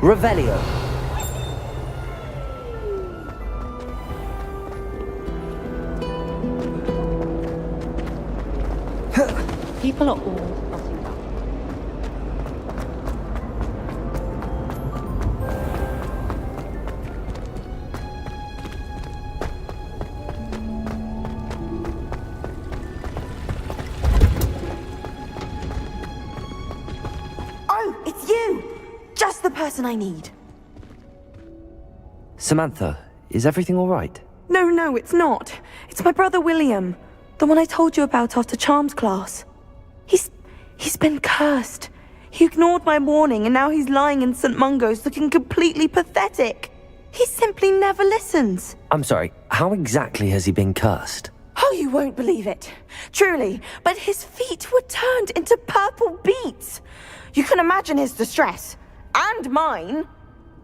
Revelio. People are all plotting about Oh, it's you! Just the person I need. Samantha, is everything all right? No, it's not. It's my brother William. The one I told you about after Charms class. He's been cursed. He ignored my warning and now he's lying in St. Mungo's looking completely pathetic. He simply never listens. I'm sorry, how exactly has he been cursed? Oh, you won't believe it. Truly, but his feet were turned into purple beets. You can imagine his distress. And mine.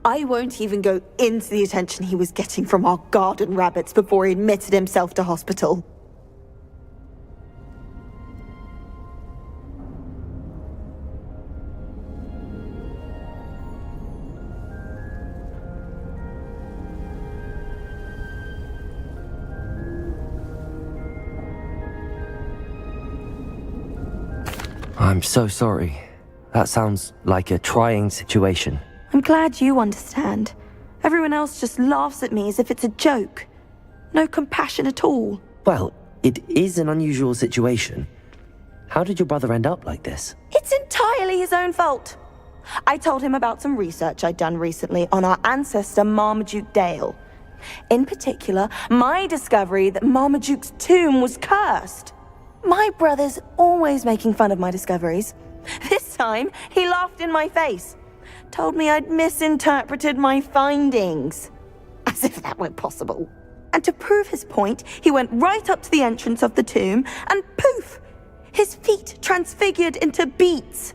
I won't even go into the attention he was getting from our garden rabbits before he admitted himself to hospital. I'm so sorry. That sounds like a trying situation. I'm glad you understand. Everyone else just laughs at me as if it's a joke. No compassion at all. Well, it is an unusual situation. How did your brother end up like this? It's entirely his own fault. I told him about some research I'd done recently on our ancestor Marmaduke Dale. In particular, my discovery that Marmaduke's tomb was cursed. My brother's always making fun of my discoveries. This time, he laughed in my face. Told me I'd misinterpreted my findings. As if that were possible. And to prove his point, he went right up to the entrance of the tomb and poof! His feet transfigured into beets.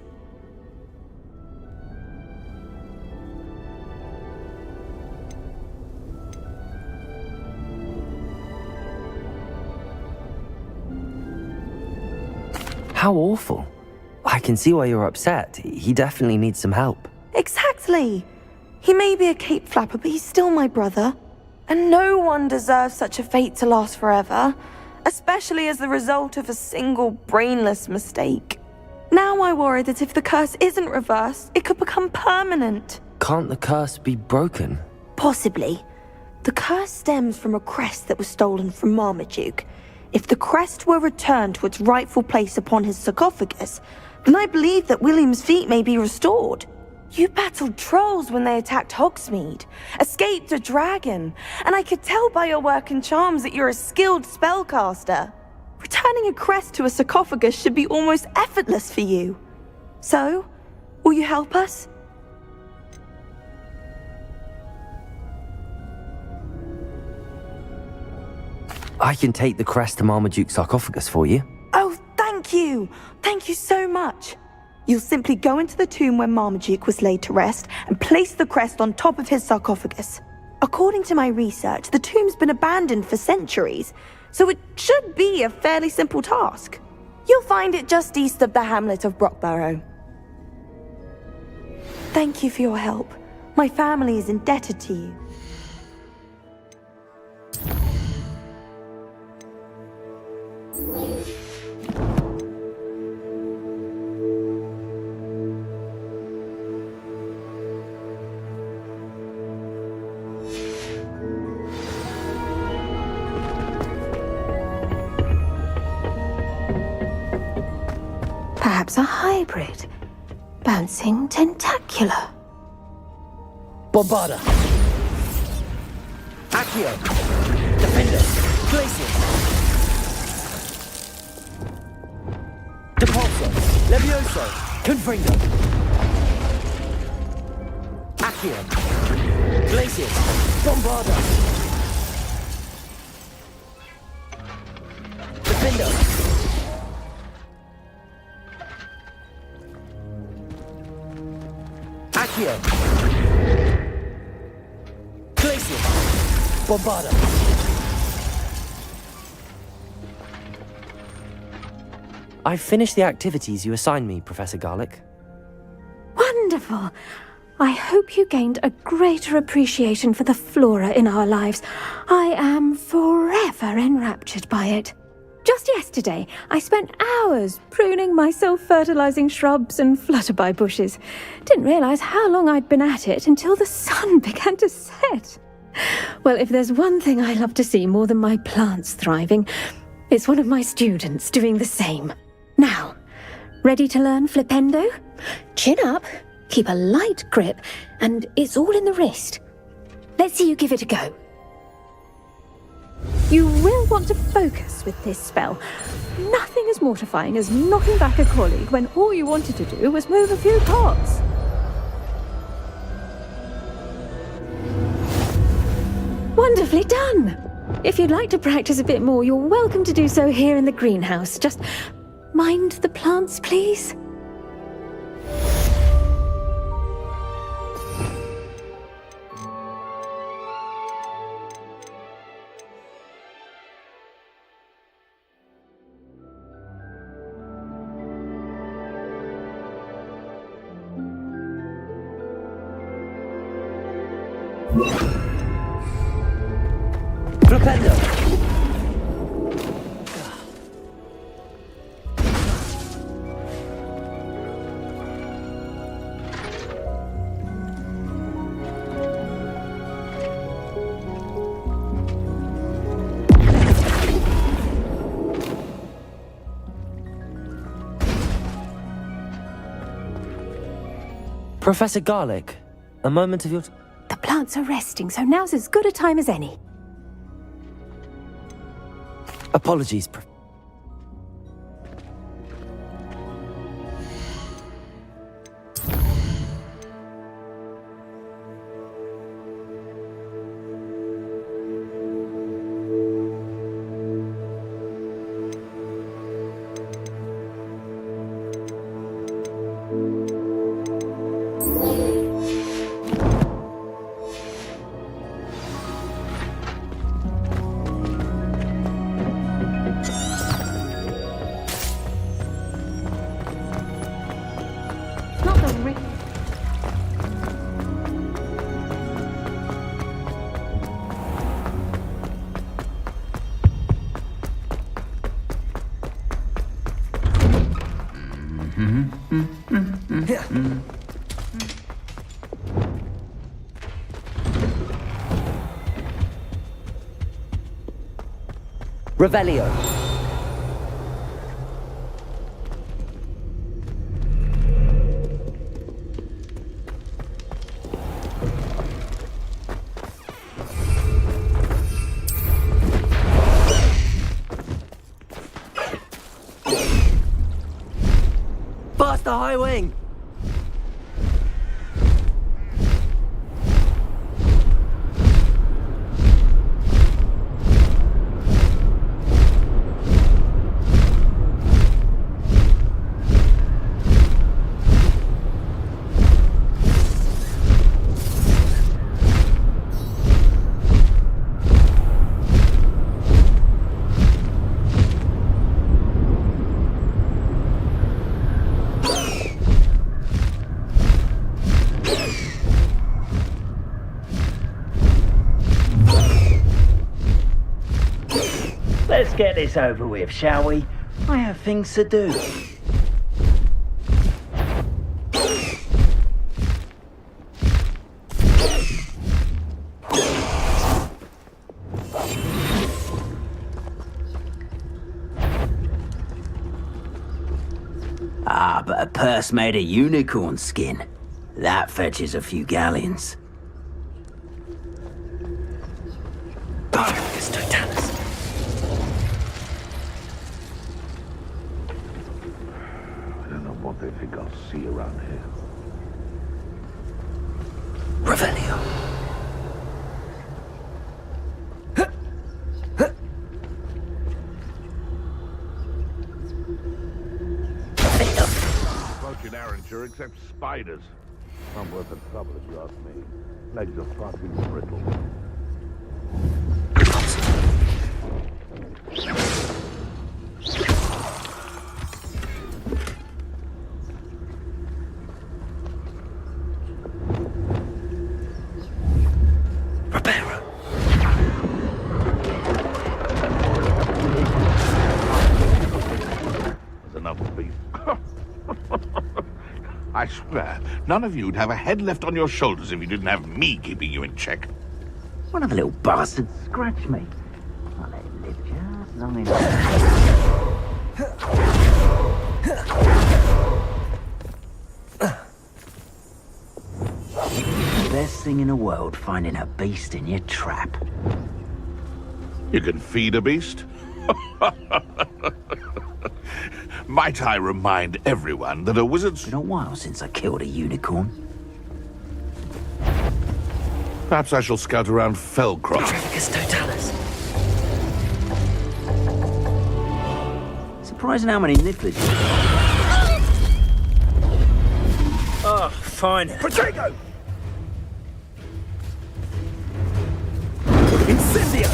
How awful. I can see why you're upset. He definitely needs some help. Exactly. He may be a cape flapper, but he's still my brother. And no one deserves such a fate to last forever, especially as the result of a single brainless mistake. Now I worry that if the curse isn't reversed, it could become permanent. Can't the curse be broken? Possibly. The curse stems from a crest that was stolen from Marmaduke. If the crest were returned to its rightful place upon his sarcophagus, then I believe that William's feet may be restored. You battled trolls when they attacked Hogsmeade, escaped a dragon, and I could tell by your work and charms that you're a skilled spellcaster. Returning a crest to a sarcophagus should be almost effortless for you. So, will you help us? I can take the crest to Marmaduke's sarcophagus for you. Oh, thank you! Thank you so much! You'll simply go into the tomb where Marmaduke was laid to rest and place the crest on top of his sarcophagus. According to my research, the tomb's been abandoned for centuries, so it should be a fairly simple task. You'll find it just east of the hamlet of Brockborough. Thank you for your help. My family is indebted to you. Perhaps a hybrid. Bouncing tentacular. Bombarda! Accio! Defender! Glacius! Depulso! Levioso! Confringo! Accio! Glacius! Bombarda! Defender! Accio! Glacius! Bombarda! I've finished the activities you assigned me, Professor Garlick. Wonderful. I hope you gained a greater appreciation for the flora in our lives. I am forever enraptured by it. Just yesterday, I spent hours pruning my self-fertilizing shrubs and flutterby bushes. Didn't realize how long I'd been at it until the sun began to set. Well, if there's one thing I love to see more than my plants thriving, it's one of my students doing the same. Now, ready to learn flipendo? Chin up, keep a light grip, and it's all in the wrist. Let's see you give it a go. You will want to focus with this spell. Nothing as mortifying as knocking back a colleague when all you wanted to do was move a few pots. Wonderfully done! If you'd like to practice a bit more, you're welcome to do so here in the greenhouse. Just mind the plants, please. Flipendo! Professor Garlic, a moment of your... The plants are resting, so now's as good a time as any. Apologies, Revelio. Bust the high wing! Let's get this over with, shall we? I have things to do. Ah, but a purse made of unicorn skin. That fetches a few galleons. They think I'll see around here. Revelio. Approaching Arranger except spiders. Not worth the trouble if you ask me. Legs are far too brittle. Well, none of you'd have a head left on your shoulders if you didn't have me keeping you in check. One of the little bastards scratched me. I'll let him live just long enough. Best thing in the world, finding a beast in your trap. You can feed a beast? Might I remind everyone that a wizard's... Been a while since I killed a unicorn. Perhaps I shall scout around Fellcroft. Totalis. Surprising how many nifflers you Oh, fine. Protego! Incendio!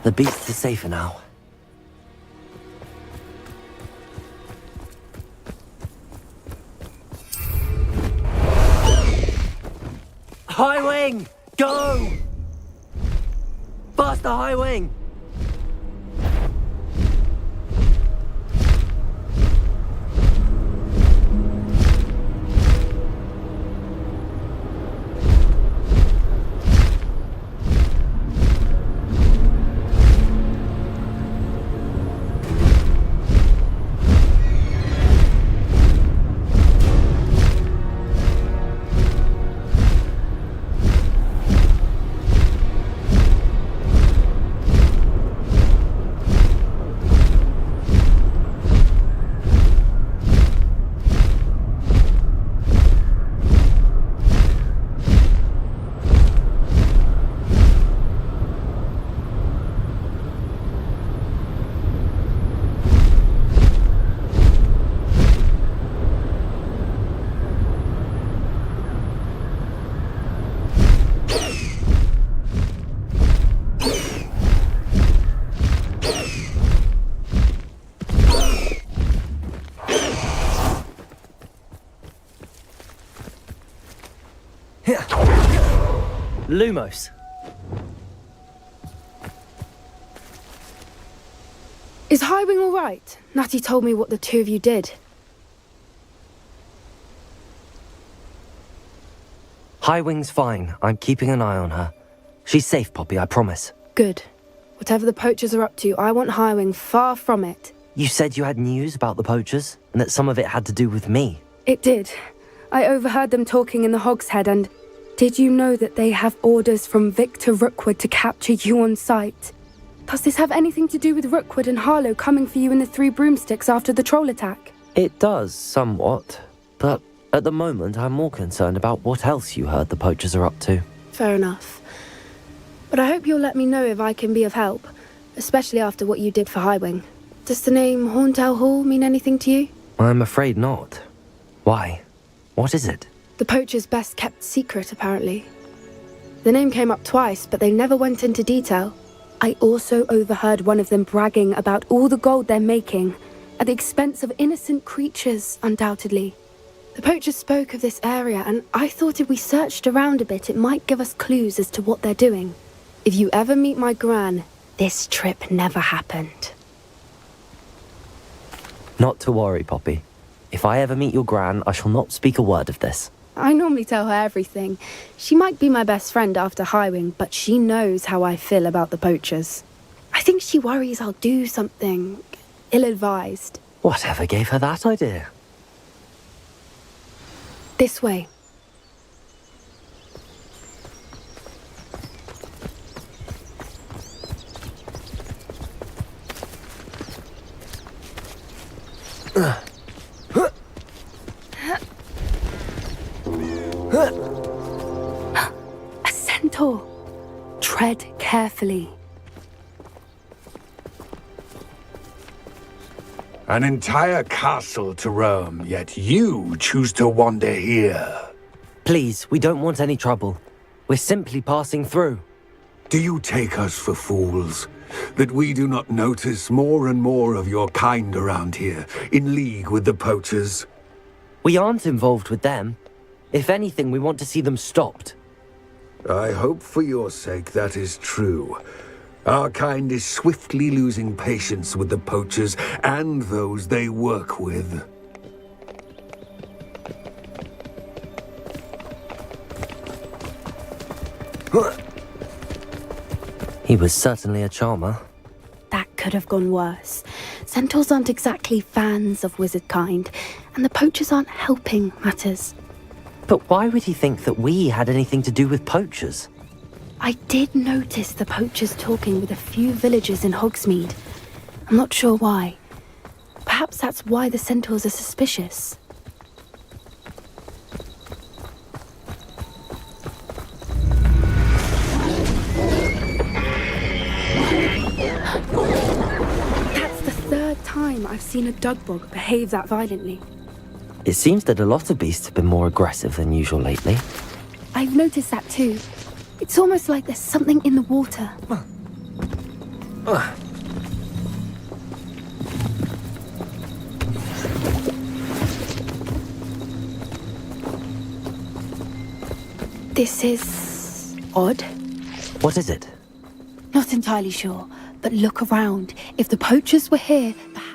The beasts are safer now. High wing! Go! Faster, high wing! Lumos. Is Highwing all right? Natty told me what the two of you did. High wing's fine. I'm keeping an eye on her. She's safe, Poppy, I promise. Good. Whatever the poachers are up to, I want Highwing far from it. You said you had news about the poachers, and that some of it had to do with me. It did. I overheard them talking in the Hogshead, and did you know that they have orders from Victor Rookwood to capture you on sight? Does this have anything to do with Rookwood and Harlow coming for you in the Three Broomsticks after the troll attack? It does, somewhat. But at the moment, I'm more concerned about what else you heard the poachers are up to. Fair enough. But I hope you'll let me know if I can be of help, especially after what you did for Highwing. Does the name Horntail Hall mean anything to you? I'm afraid not. Why? What is it? The poacher's best kept secret, apparently. The name came up twice, but they never went into detail. I also overheard one of them bragging about all the gold they're making, at the expense of innocent creatures, undoubtedly. The poachers spoke of this area, and I thought if we searched around a bit, it might give us clues as to what they're doing. If you ever meet my gran, this trip never happened. Not to worry, Poppy. If I ever meet your gran, I shall not speak a word of this. I normally tell her everything. She might be my best friend after Highwing, but she knows how I feel about the poachers. I think she worries I'll do something ill-advised. Whatever gave her that idea? This way. A centaur. Tread carefully. An entire castle to roam, yet you choose to wander here. Please, we don't want any trouble. We're simply passing through. Do you take us for fools? That we do not notice more and more of your kind around here, in league with the poachers? We aren't involved with them. If anything, we want to see them stopped. I hope for your sake that is true. Our kind is swiftly losing patience with the poachers and those they work with. He was certainly a charmer. That could have gone worse. Centaurs aren't exactly fans of wizard kind, and the poachers aren't helping matters. But why would he think that we had anything to do with poachers? I did notice the poachers talking with a few villagers in Hogsmeade. I'm not sure why. Perhaps that's why the centaurs are suspicious. That's the third time I've seen a dugbog behave that violently. It seems that a lot of beasts have been more aggressive than usual lately. I've noticed that too. It's almost like there's something in the water. This is odd. What is it? Not entirely sure, but look around. If the poachers were here, perhaps...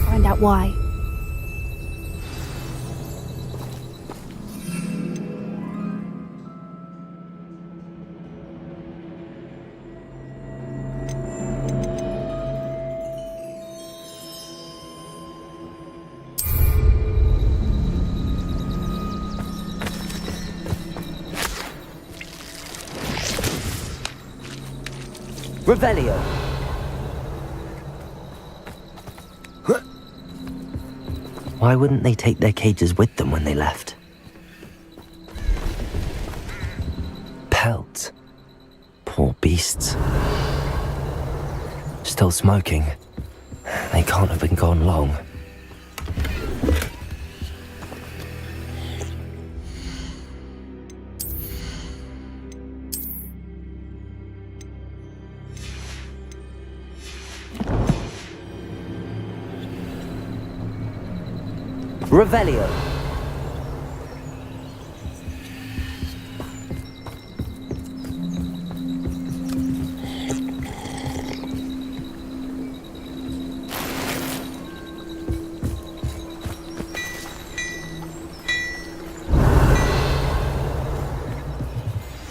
Find out why. Revelio! Why wouldn't they take their cages with them when they left? Pelts. Poor beasts. Still smoking. They can't have been gone long. Revelio.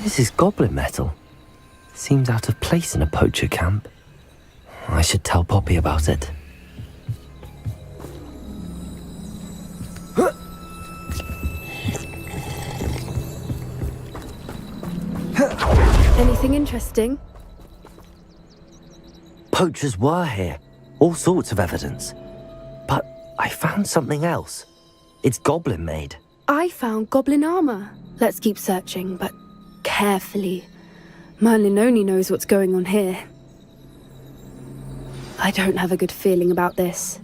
This is goblin metal. Seems out of place in a poacher camp. I should tell Poppy about it. Anything interesting? Poachers were here. All sorts of evidence. But I found something else. It's goblin made. I found goblin armor. Let's keep searching, but carefully. Merlin only knows what's going on here. I don't have a good feeling about this.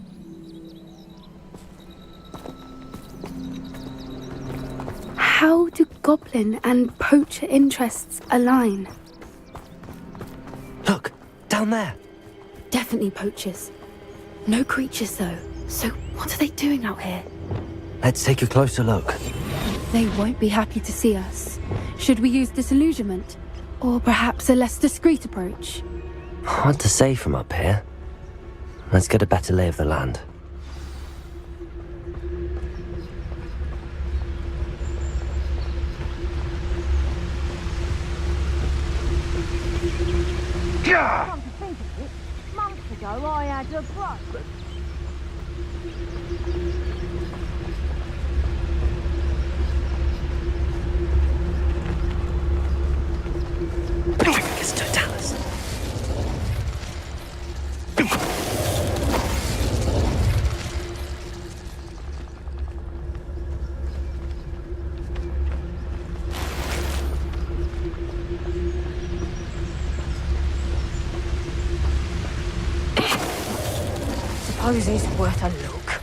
How do goblin and poacher interests align? Look, down there. Definitely poachers. No creatures though. So what are they doing out here? Let's take a closer look. They won't be happy to see us. Should we use disillusionment? Or perhaps a less discreet approach? Hard to say from up here. Let's get a better lay of the land. Come to think of it, months ago I had a brother. It's Totalis. Suppose it's worth a look.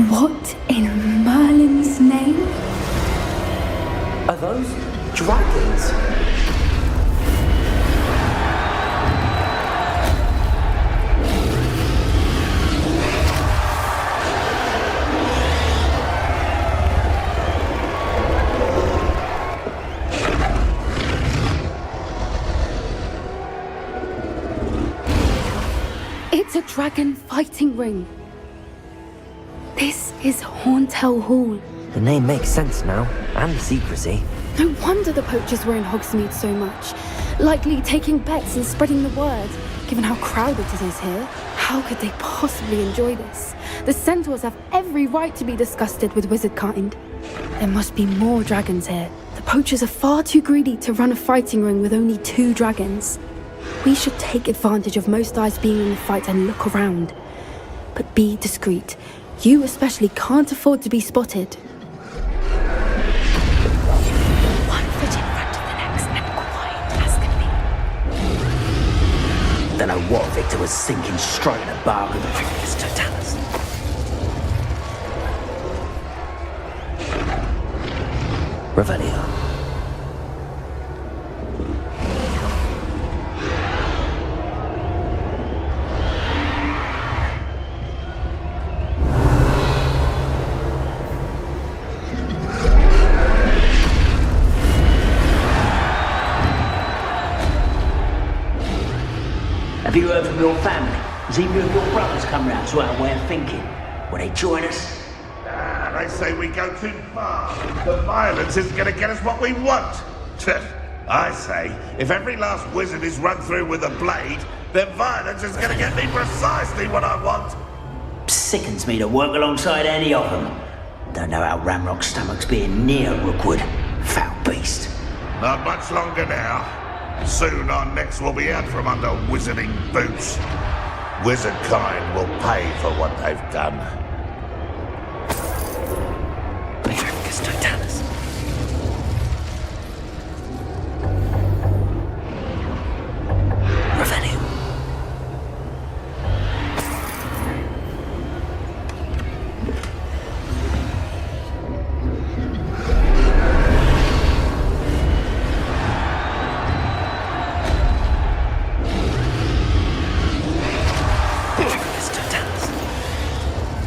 What in Merlin's name? Are those dragons? It's a dragon fighting ring. This is Hauntel Hall. The name makes sense now, and the secrecy. No wonder the poachers were in Hogsmeade so much. Likely taking bets and spreading the word. Given how crowded it is here, how could they possibly enjoy this? The centaurs have every right to be disgusted with wizard kind. There must be more dragons here. The poachers are far too greedy to run a fighting ring with only 2 dragons. We should take advantage of most eyes being in the fight and look around. But be discreet. You especially can't afford to be spotted. One foot in front of the next and quiet as can be. Don't know what Victor was thinking, striking a bargain. It's Totalis. Revelio. Have you heard from your family? Has either of your brothers come round to our way of thinking? Will they join us? They say we go too far. The violence isn't going to get us what we want. I say, if every last wizard is run through with a blade, then violence is going to get me precisely what I want. Sickens me to work alongside any of them. Don't know how Ramrock's stomach's being near Rookwood. Foul beast. Not much longer now. Soon our necks will be out from under wizarding boots. Wizard kind will pay for what they've done. It's Totalis. Revelio.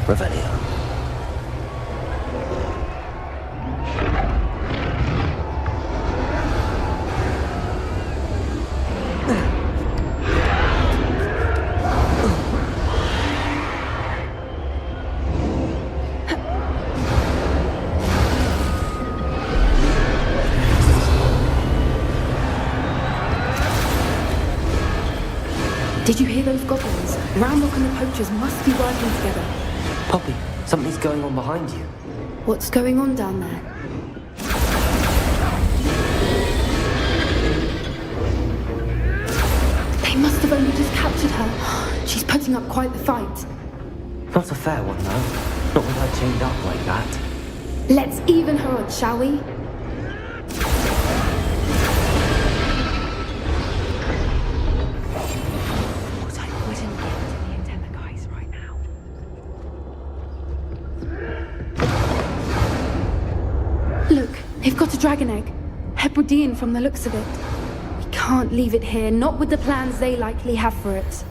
Revelio. Did you hear those goblins? Ramrock and the poachers must be working together. Poppy, something's going on behind you. What's going on down there? They must have only just captured her. She's putting up quite the fight. Not a fair one, though. Not with her chained up like that. Let's even her odds, shall we? What I wouldn't give to the endemic eyes right now. Look, they've got a dragon egg. Hebridean from the looks of it. We can't leave it here, not with the plans they likely have for it.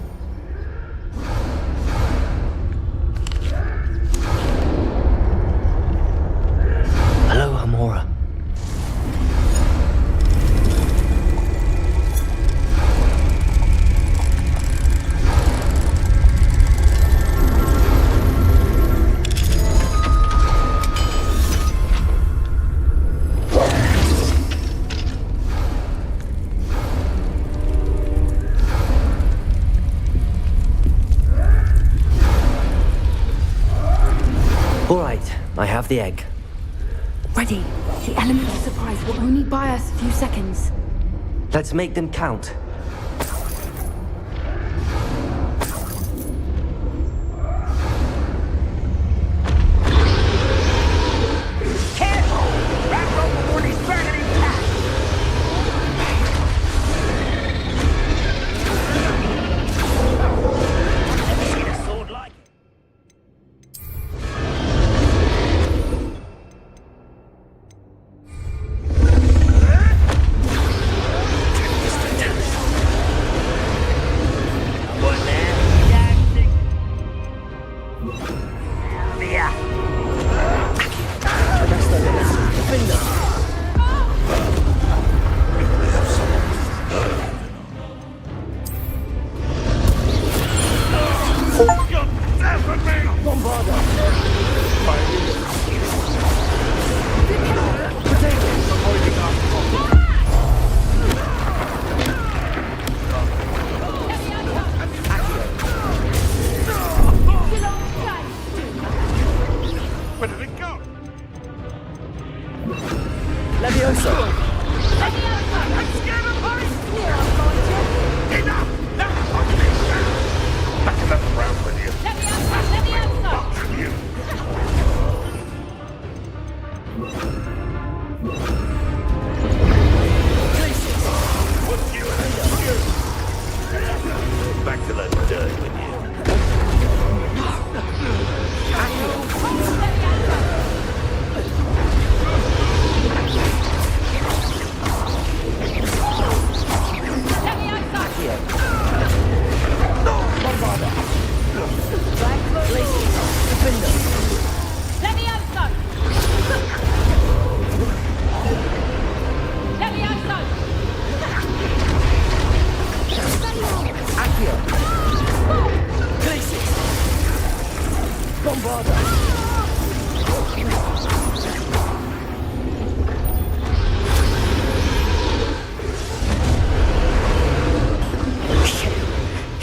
Hello, Hamora. All right, I have the egg. Ready. The element of surprise will only buy us a few seconds. Let's make them count. Careful! Ramrock before these dragon attack! Never seen a sword like it. Where did it go? Levioso! I'm scared of heights! Enough! Now watch me! Back in that round with you. Watch you. What's you and back to that dirt with you.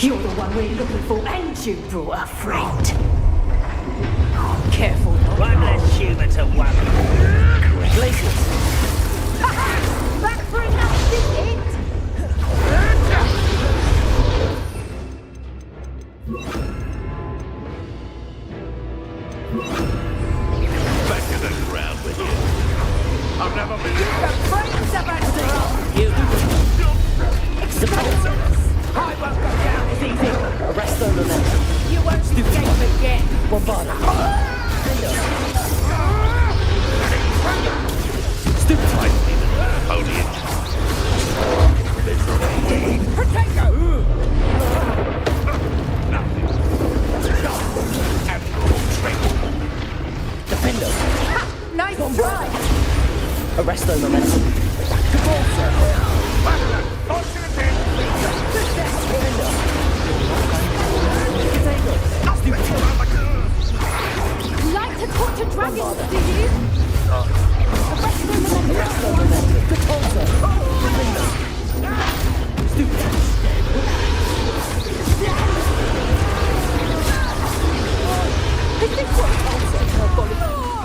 You're the one we're looking for, and you brought a friend. Careful, One less human to worry. Glaciers! back for another visit. Back to the ground with you. I've never been... I won't go down as easy! Arrest the momentum. You won't escape again. Bombarda! Stupid fight! Holy Protego! Defender! Nice try. Arrest the momentum. Like to torture dragons, do you?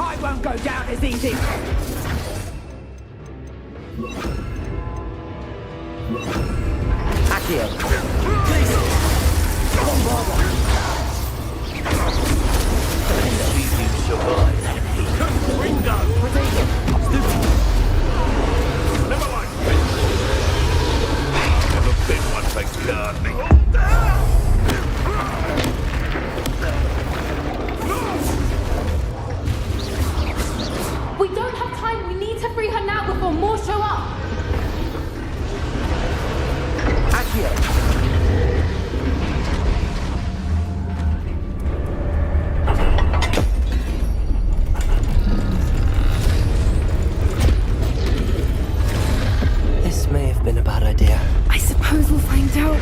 I won't go down as easy! Accio! Please! Bombarda! Ringo! Never liked me. Never been one for gardening. We don't have time. We need to free her now before more show up. Accio! This may have been a bad idea. I suppose we'll find out.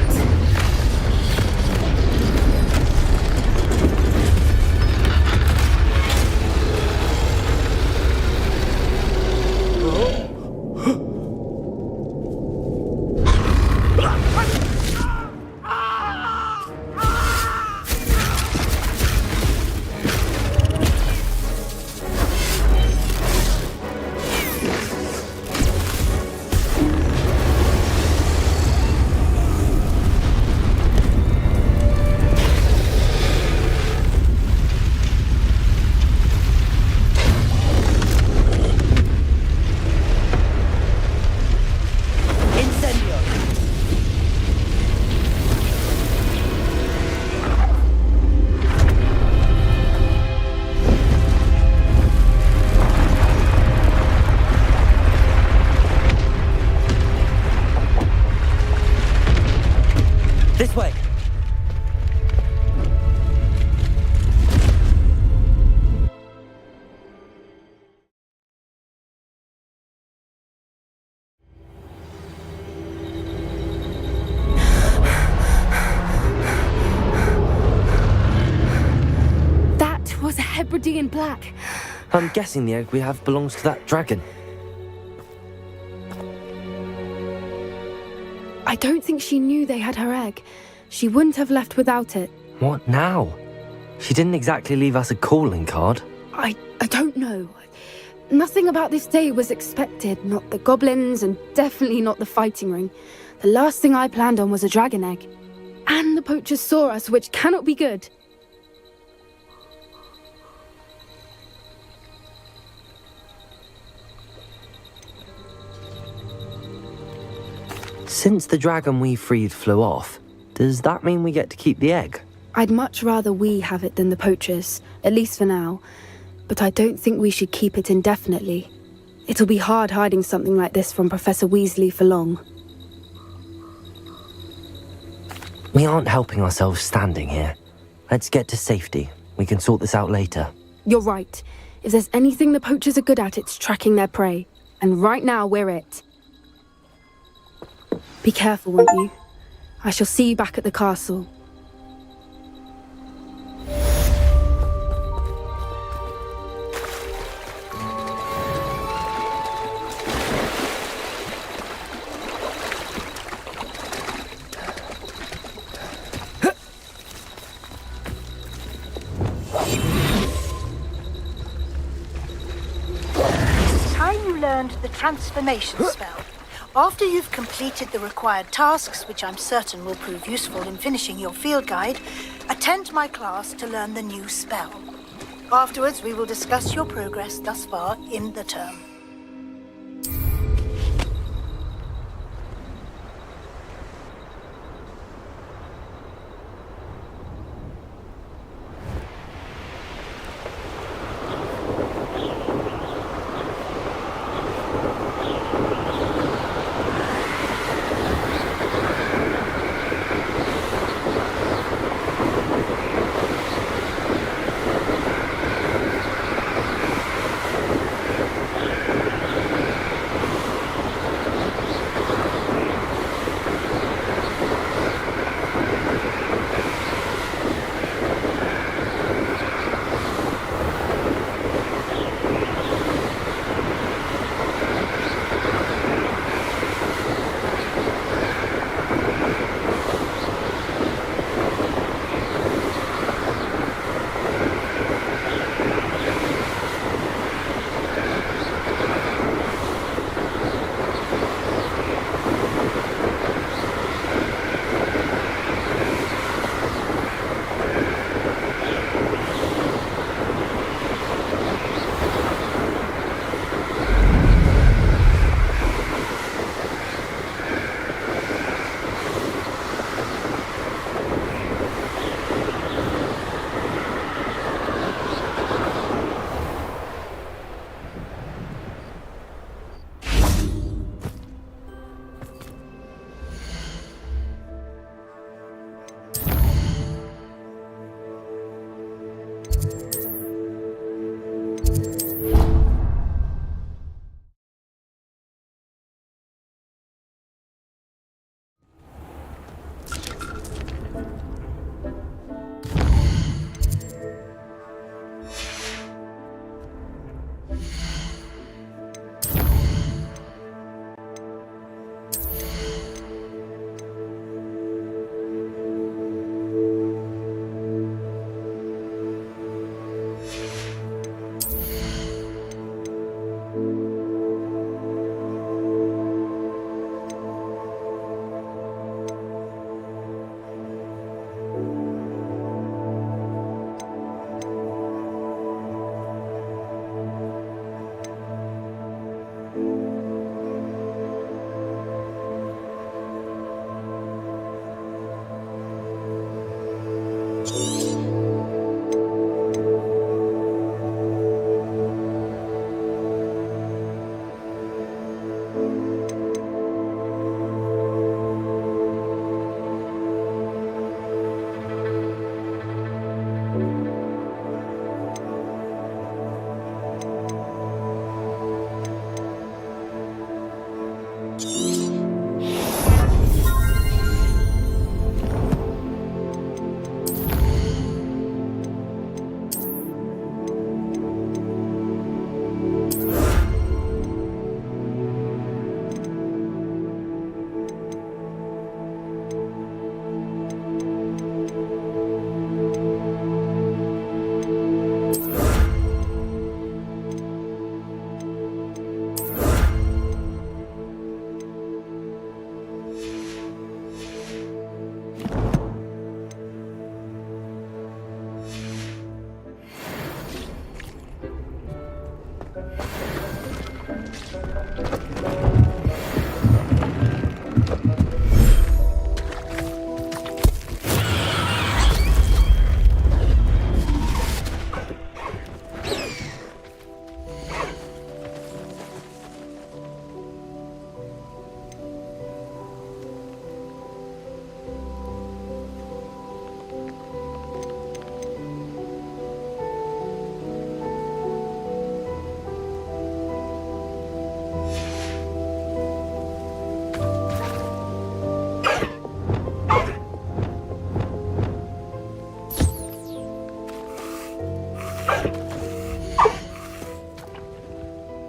This way! pretty in black. I'm guessing the egg we have belongs to that dragon. I don't think she knew they had her egg. She wouldn't have left without it. What now? She didn't exactly leave us a calling card. I don't know. Nothing about this day was expected. Not the goblins, and definitely not the fighting ring. The last thing I planned on was a dragon egg. And the poachers saw us, which cannot be good. Since the dragon we freed flew off, does that mean we get to keep the egg? I'd much rather we have it than the poachers, at least for now. But I don't think we should keep it indefinitely. It'll be hard hiding something like this from Professor Weasley for long. We aren't helping ourselves standing here. Let's get to safety. We can sort this out later. You're right. If there's anything the poachers are good at, it's tracking their prey. And right now, we're it. Be careful, won't you? I shall see you back at the castle. The transformation spell. After you've completed the required tasks, which I'm certain will prove useful in finishing your field guide, attend my class to learn the new spell. Afterwards, we will discuss your progress thus far in the term.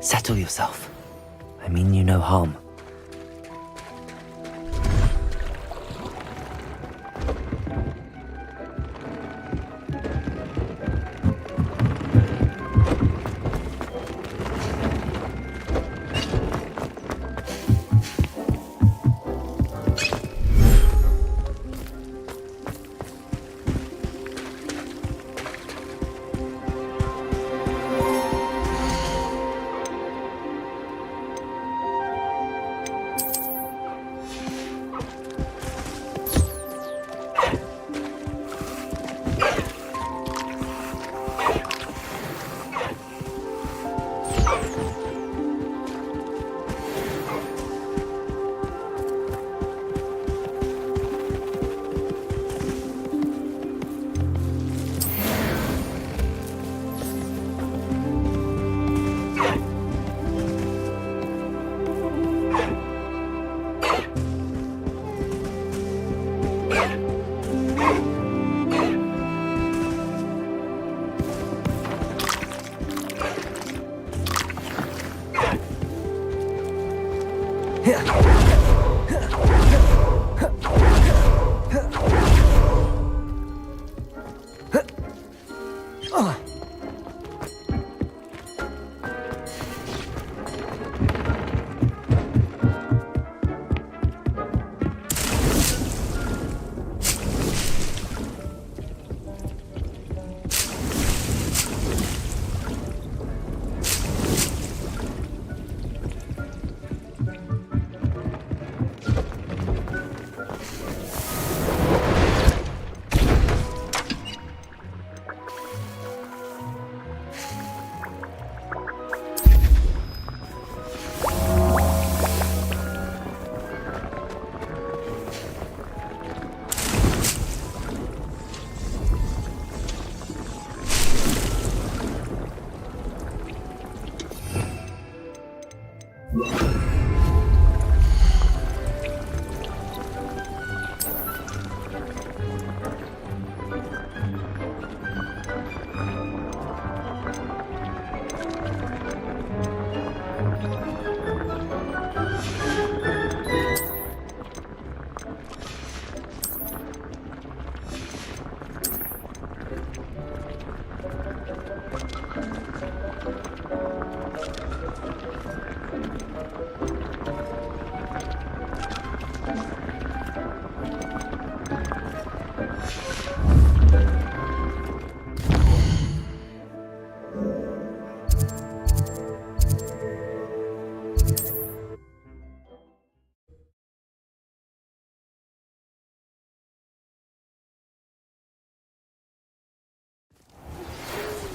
Settle yourself. I mean you no harm.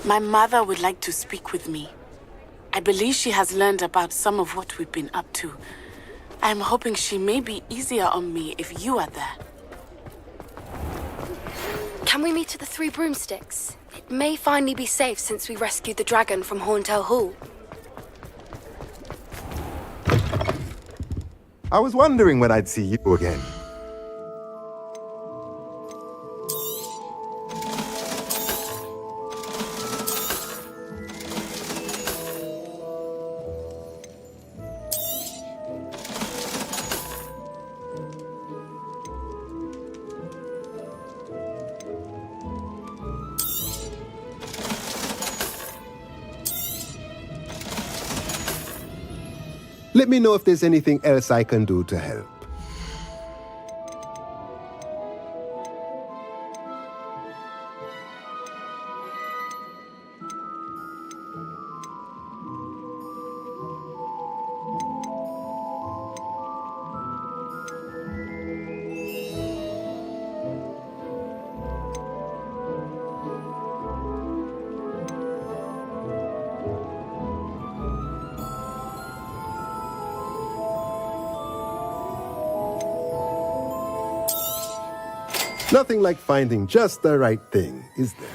My mother would like to speak with me. I believe she has learned about some of what we've been up to. I'm hoping she may be easier on me if you are there. Can we meet at the Three Broomsticks? It may finally be safe since we rescued the dragon from Horntail Hall. I was wondering when I'd see you again. Let me know if there's anything else I can do to help. Nothing like finding just the right thing, is there?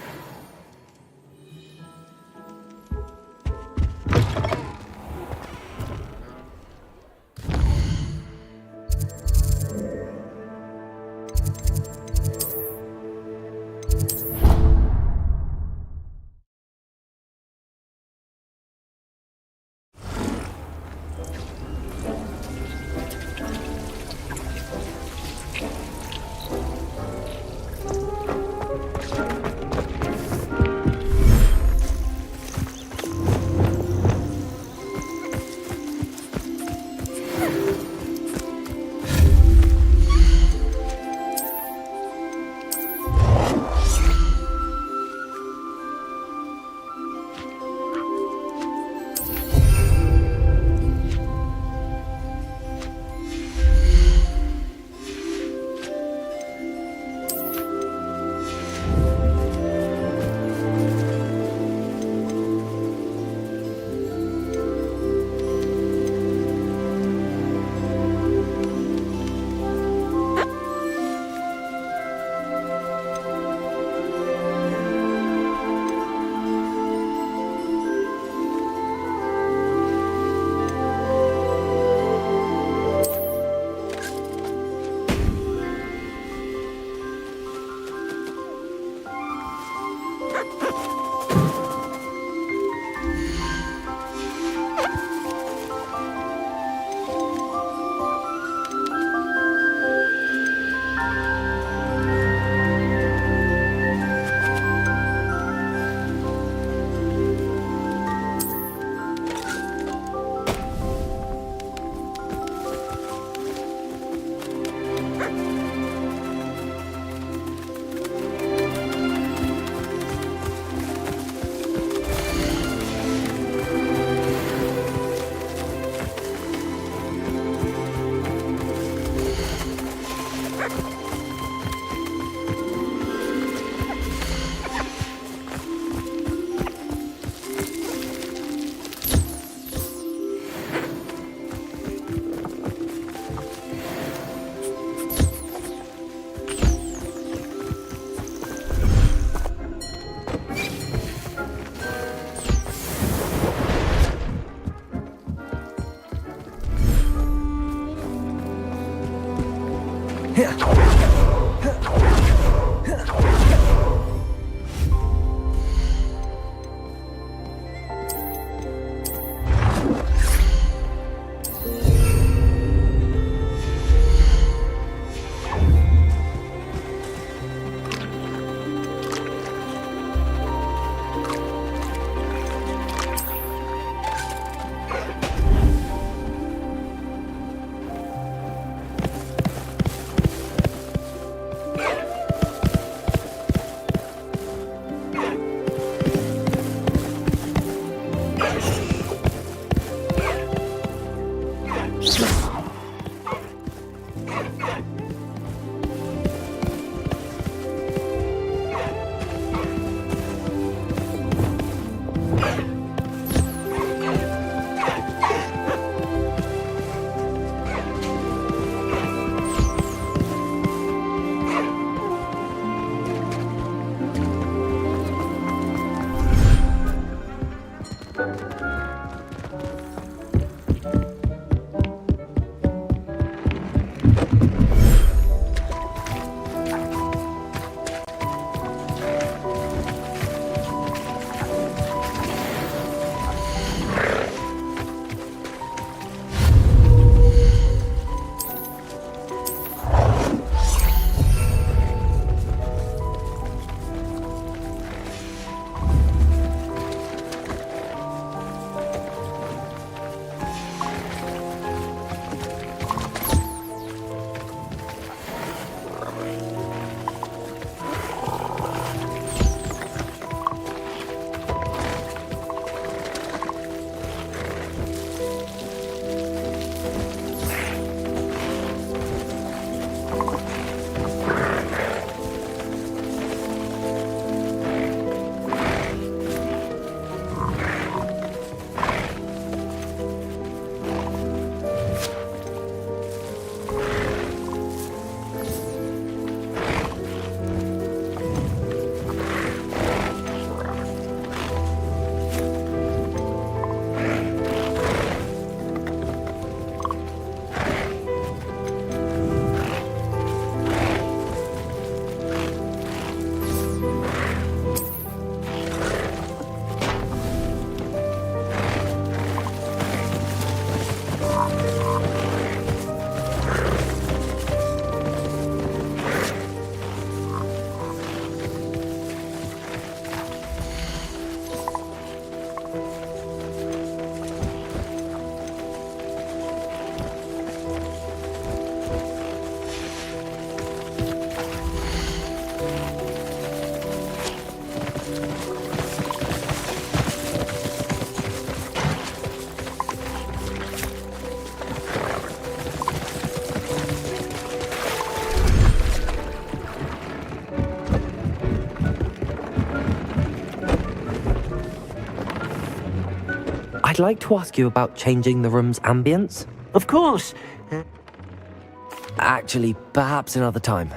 I'd like to ask you about changing the room's ambience. Of course. Actually, perhaps another time.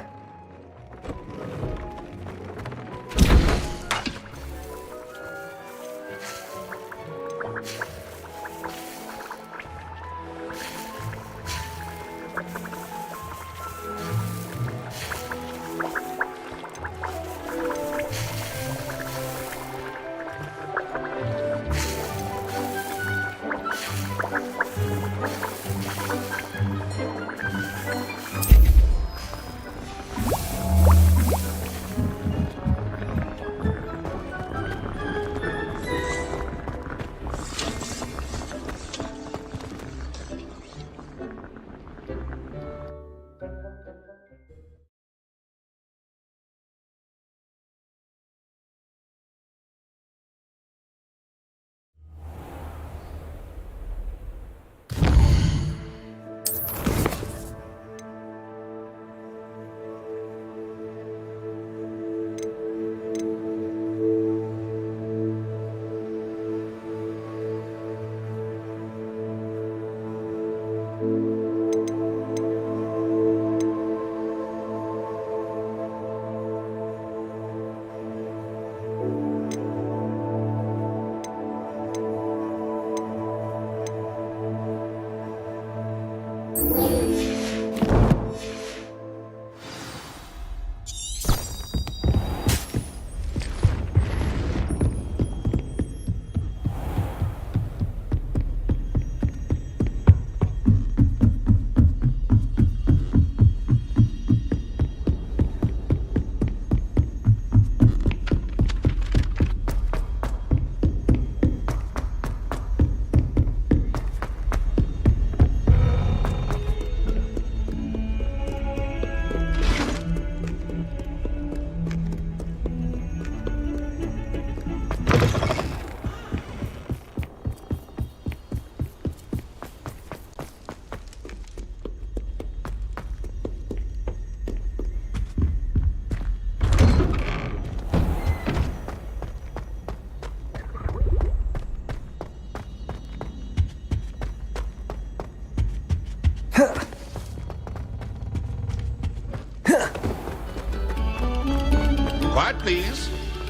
Quiet, please.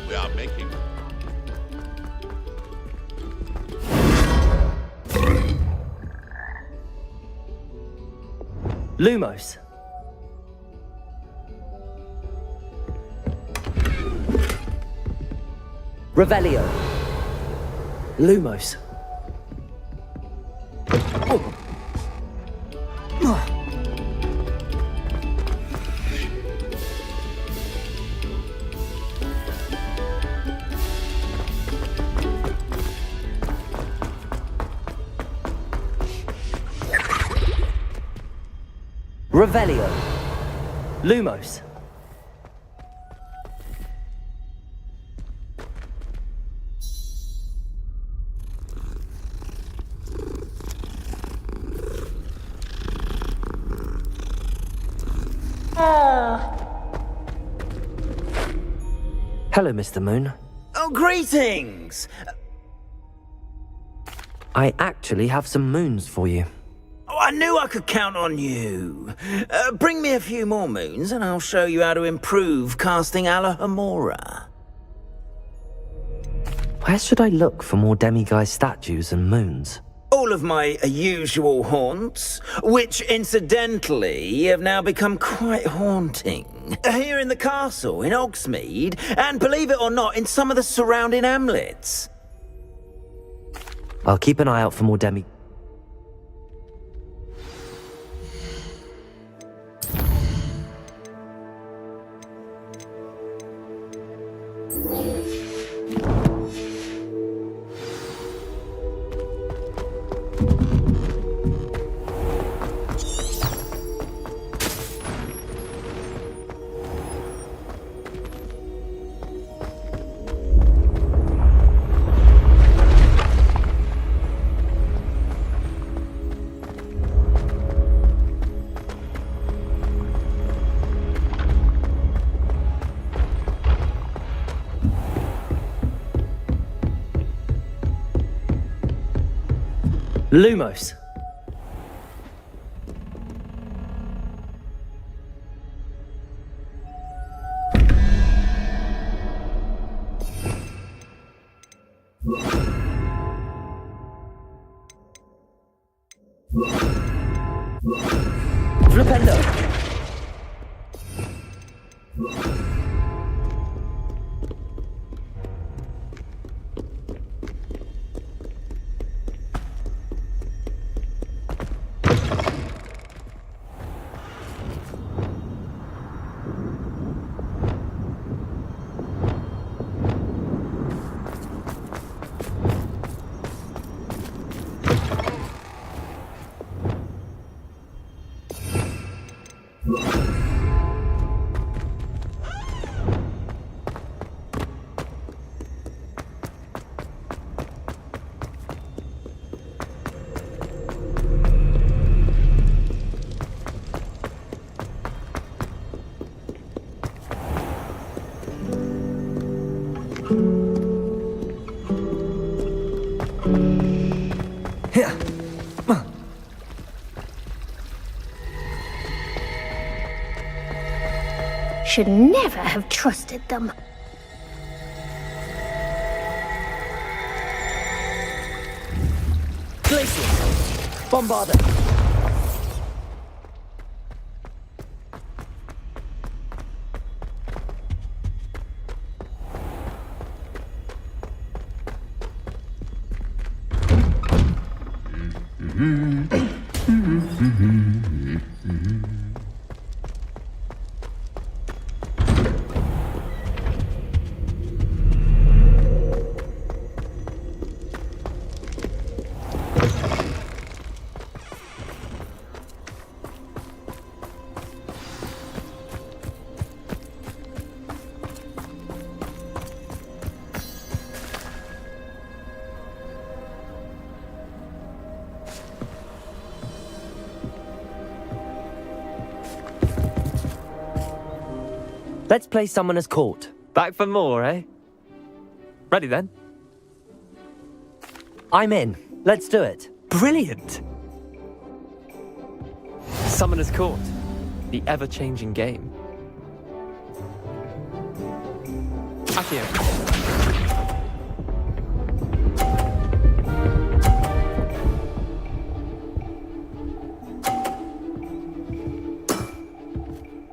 We are making... Lumos. Revelio. Lumos. Oh. Revelio. Lumos. Hello, Mr. Moon. Oh, greetings! I actually have some moons for you. Oh, I knew I could count on you. Bring me a few more moons and I'll show you how to improve casting Alohomora. Where should I look for more demiguise statues and moons? All of my usual haunts, which incidentally have now become quite haunting. Here in the castle, in Hogsmeade, and believe it or not, in some of the surrounding hamlets. I'll keep an eye out for more demi... Lumos. Flipendo. Should never have trusted them. Glacius. Bombarder. Let's play Summoner's Court. Back for more, eh? Ready then? I'm in. Let's do it. Brilliant! Summoner's Court, the ever-changing game. Accio.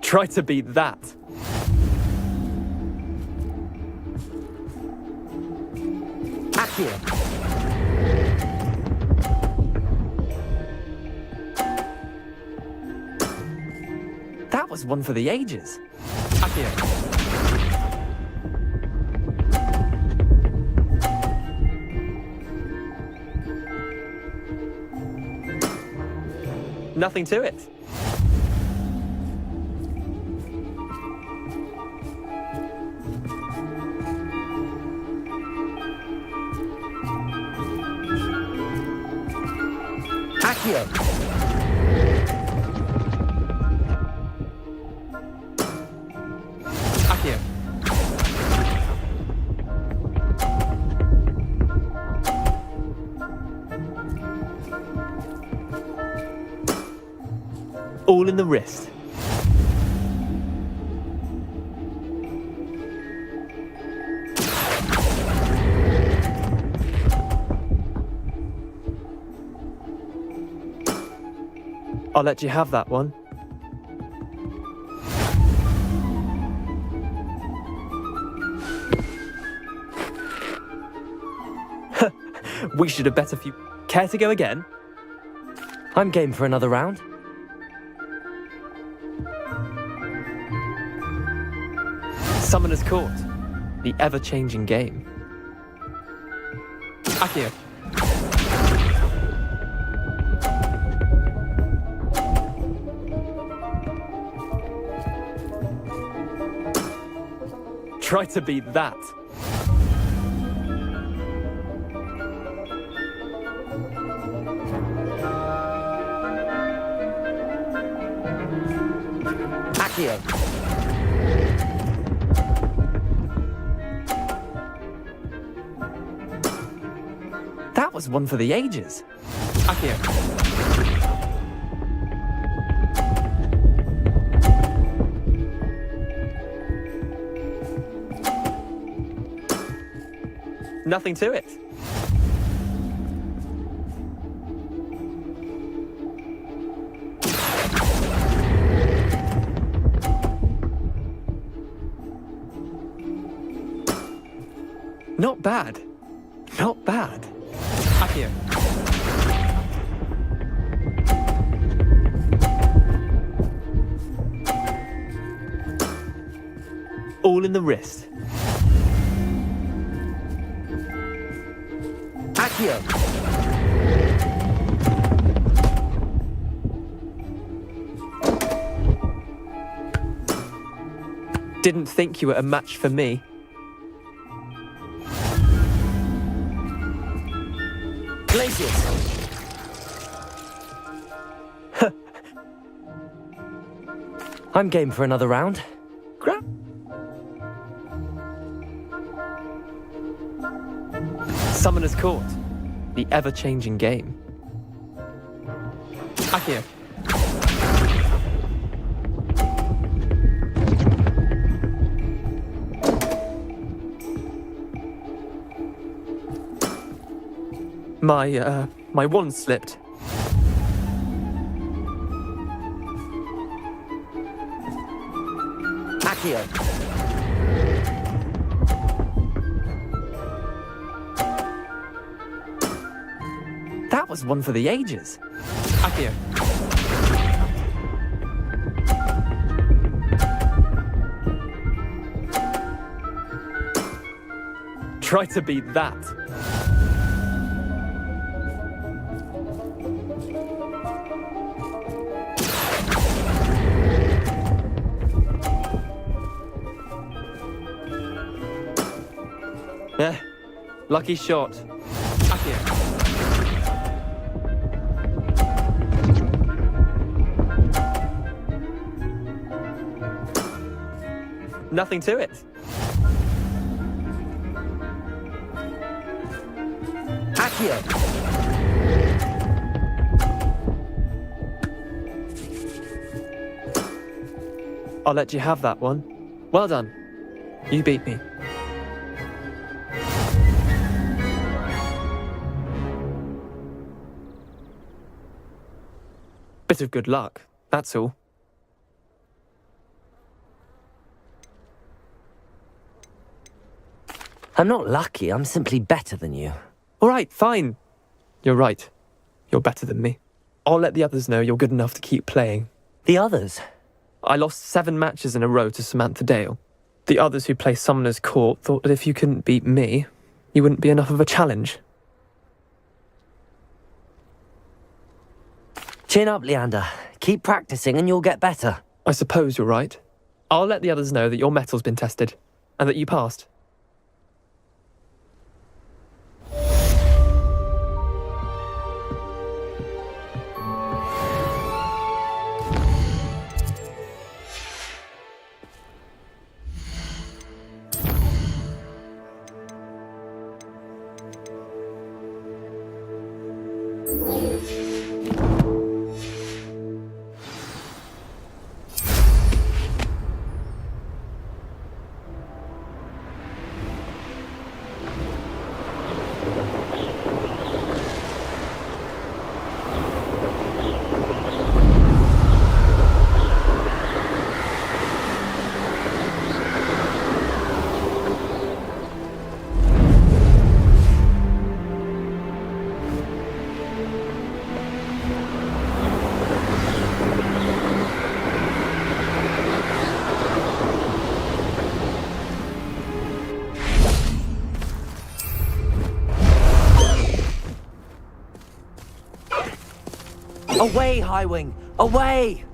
Try to beat that. Accio. That was one for the ages. Accio. Nothing to it. Accio. Accio. All in the wrist. I'll let you have that one. We should have bet a few. Care to go again? I'm game for another round. Summoner's Court. The ever-changing game. Accio. Try to beat that. Accio. That was one for the ages. Accio. Nothing to it. Not bad. Not bad. Accio. All in the wrist. Accio. Didn't think you were a match for me. Glacius. I'm game for another round. Summoner's Court. The ever-changing game. Accio. My wand slipped. Accio. That was one for the ages. Accio. Try to beat that. Lucky shot. Accio. Nothing to it. Accio. I'll let you have that one. Well done. You beat me. bit of good luck, that's all. I'm not lucky, I'm simply better than you. All right, fine. You're right. You're better than me. I'll let the others know you're good enough to keep playing. The others? I lost 7 matches in a row to Samantha Dale. The others who play Summoner's Court thought that if you couldn't beat me, you wouldn't be enough of a challenge. Chin up, Leander. Keep practicing and you'll get better. I suppose you're right. I'll let the others know that your metal's been tested, and that you passed. Away, Highwing! Away!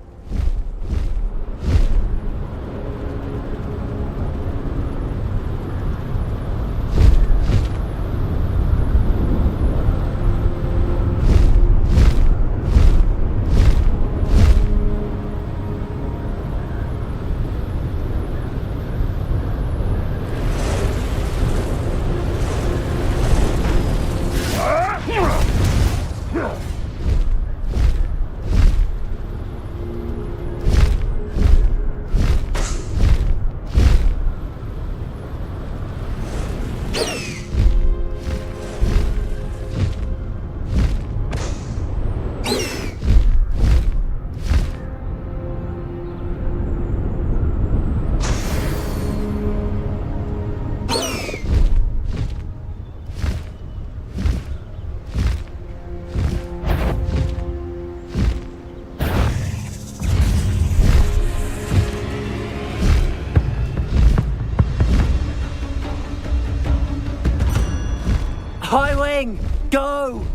Highwing! Go!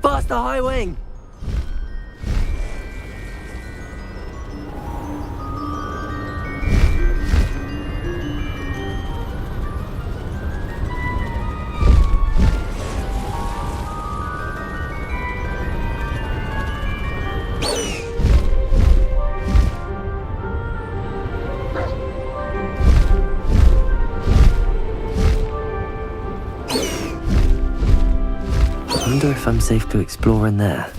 Faster, Highwing! I wonder if I'm safe to explore in there.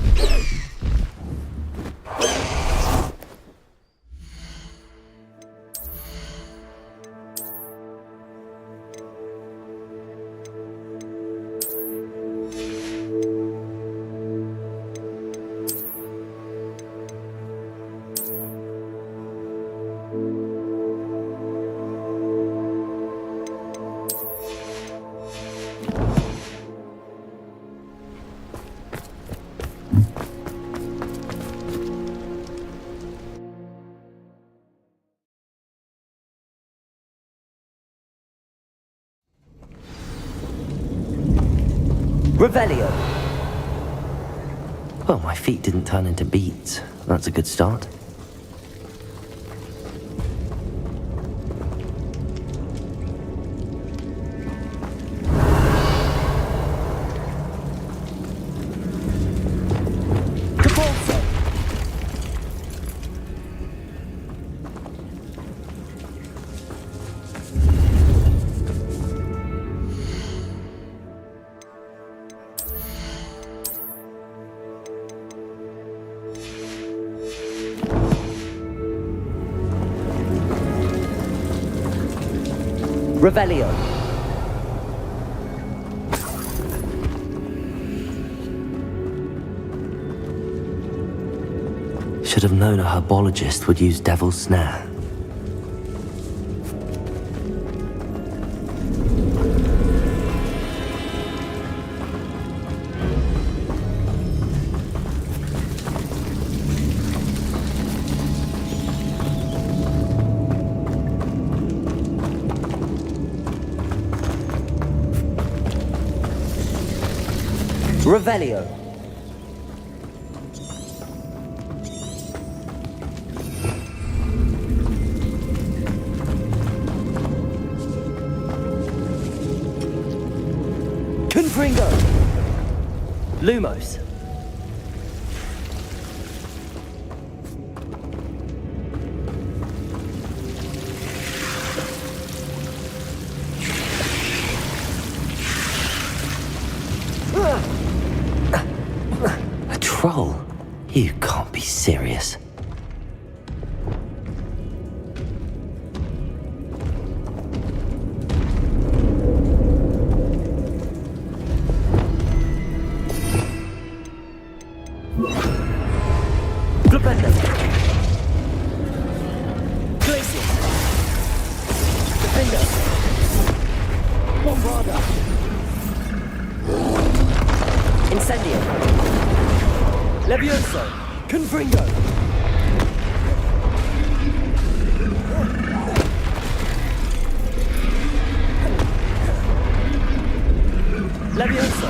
Revelio! Well, my feet didn't turn into beads. That's a good start. Revelio. Should have known a herbologist would use Devil's Snare. Revelio. Confringo. Lumos. A troll? You can't be serious. Incendio. Levioso. Confringo. Levioso.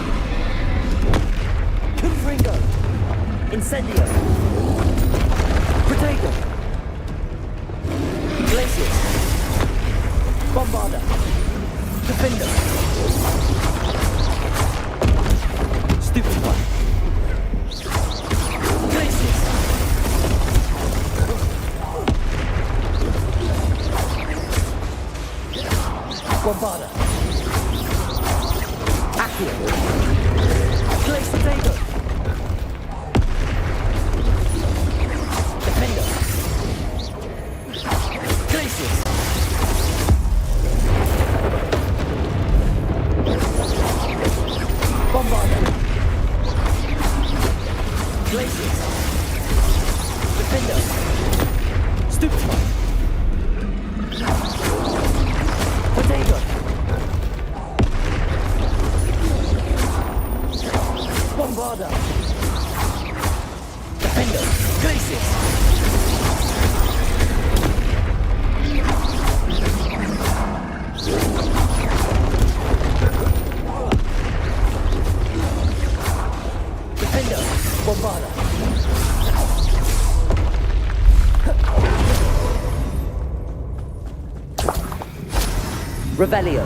Confringo. Incendio. Protego. Glacius. Bombarda. Defender. Stupid one. Glacius. Bombarda. Accio. Glacius. Defender. Glacius. Bombarda. Glacius. Defender. Stupefy. Potato. Bombarda. Defender. Glacius. Defender. Bombarda. Revelio.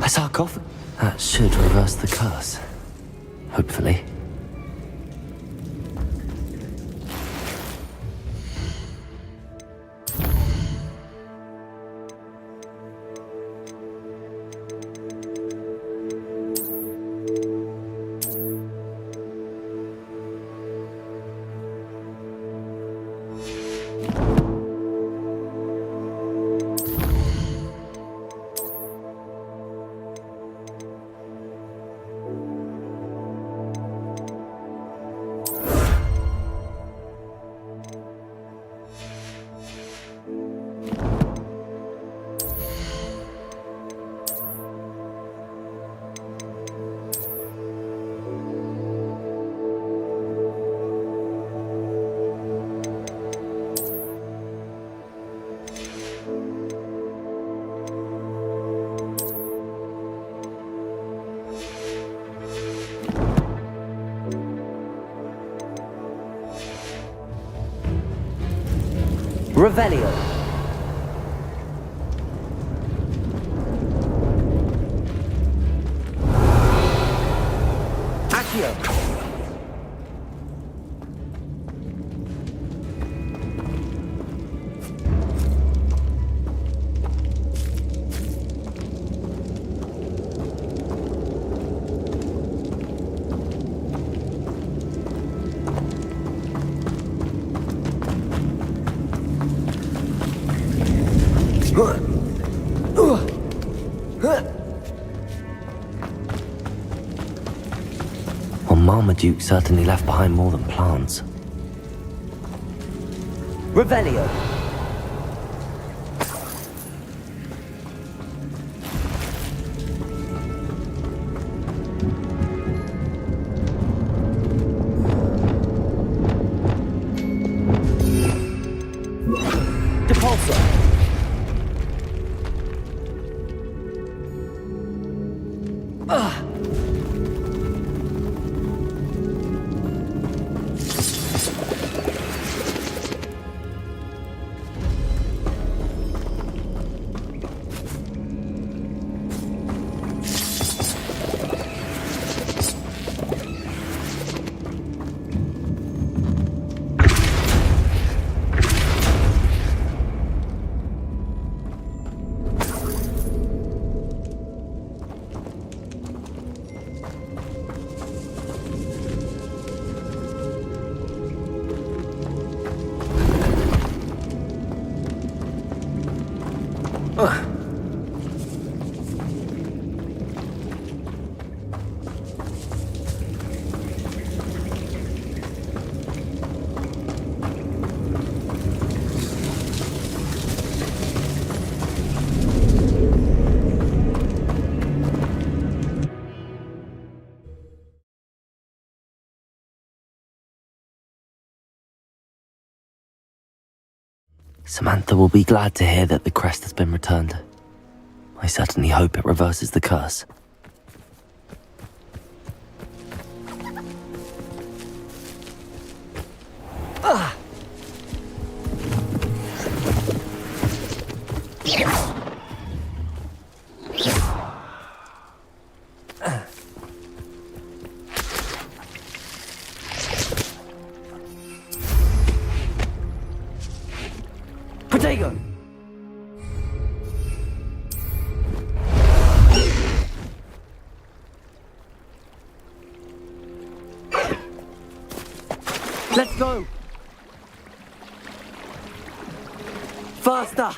A sarcophagus? That should reverse the curse. Hopefully. Revelio. Accio. Well, Marmaduke certainly left behind more than plants. Revelio. Samantha will be glad to hear that the crest has been returned. I certainly hope it reverses the curse. Potato. Let's go. Faster.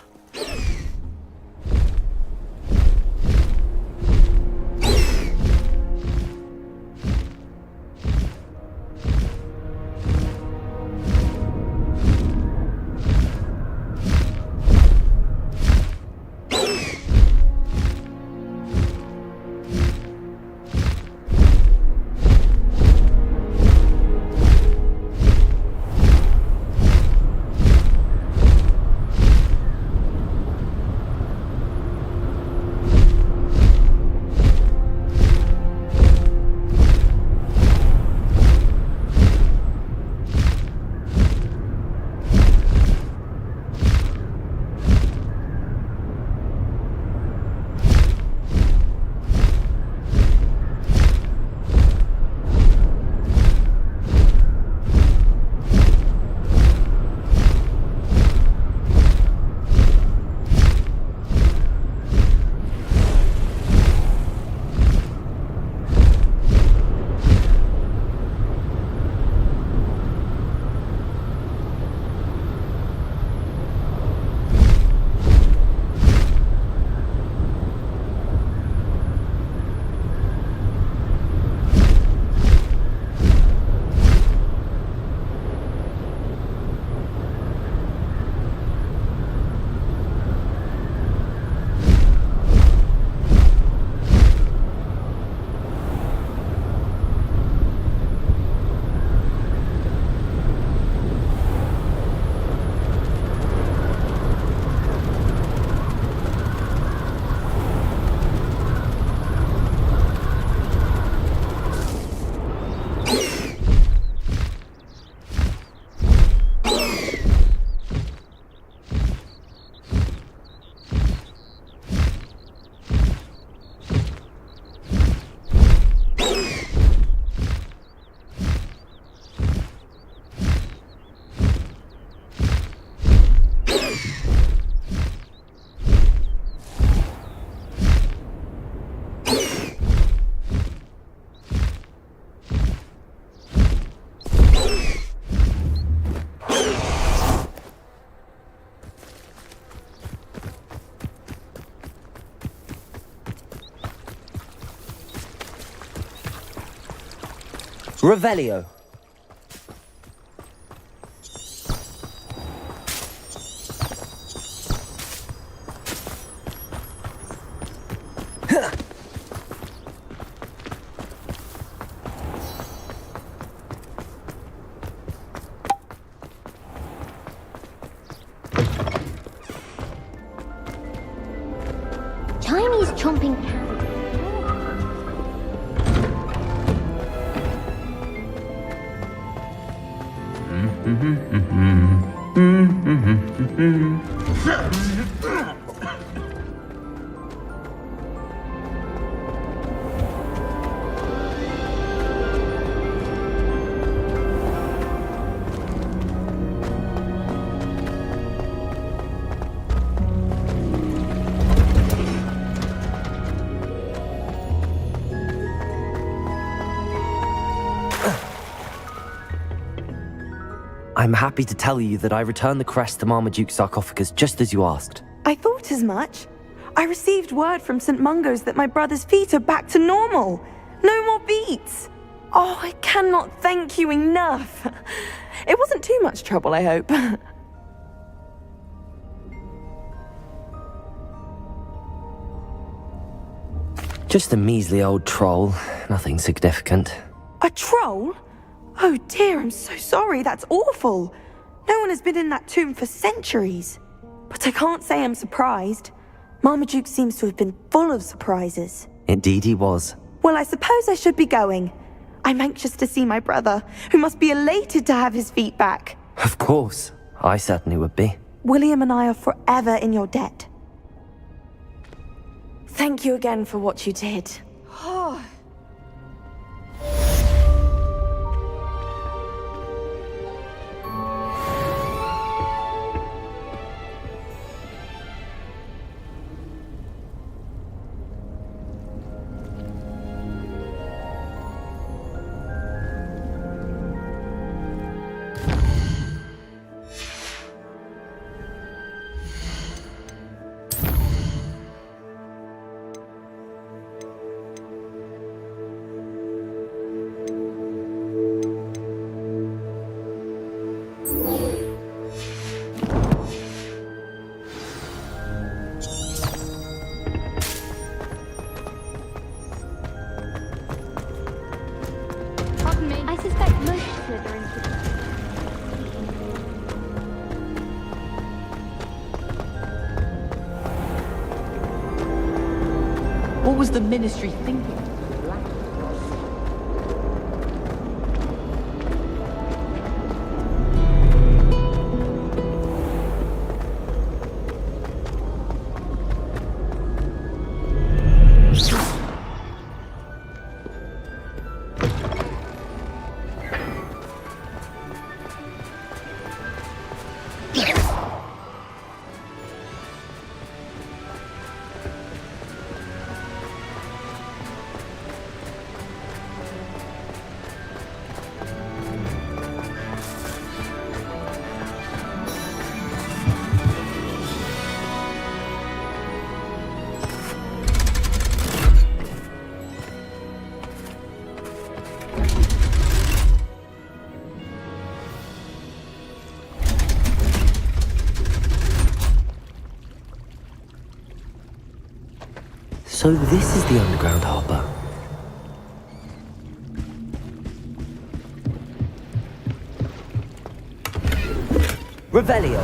Revelio. Chinese chomping cow. I'm happy to tell you that I returned the crest to Marmaduke's sarcophagus just as you asked. I thought as much. I received word from St. Mungo's that my brother's feet are back to normal. No more beats. Oh, I cannot thank you enough. It wasn't too much trouble, I hope. Just a measly old troll, nothing significant. A troll? Oh dear, I'm so sorry, that's awful. No one has been in that tomb for centuries. But I can't say I'm surprised. Marmaduke seems to have been full of surprises. Indeed he was. Well, I suppose I should be going. I'm anxious to see my brother, who must be elated to have his feet back. Of course, I certainly would be. William and I are forever in your debt. Thank you again for what you did. Oh. What was the Ministry thinking? So this is the underground harbour. Revelio.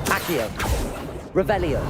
Accio. Revelio.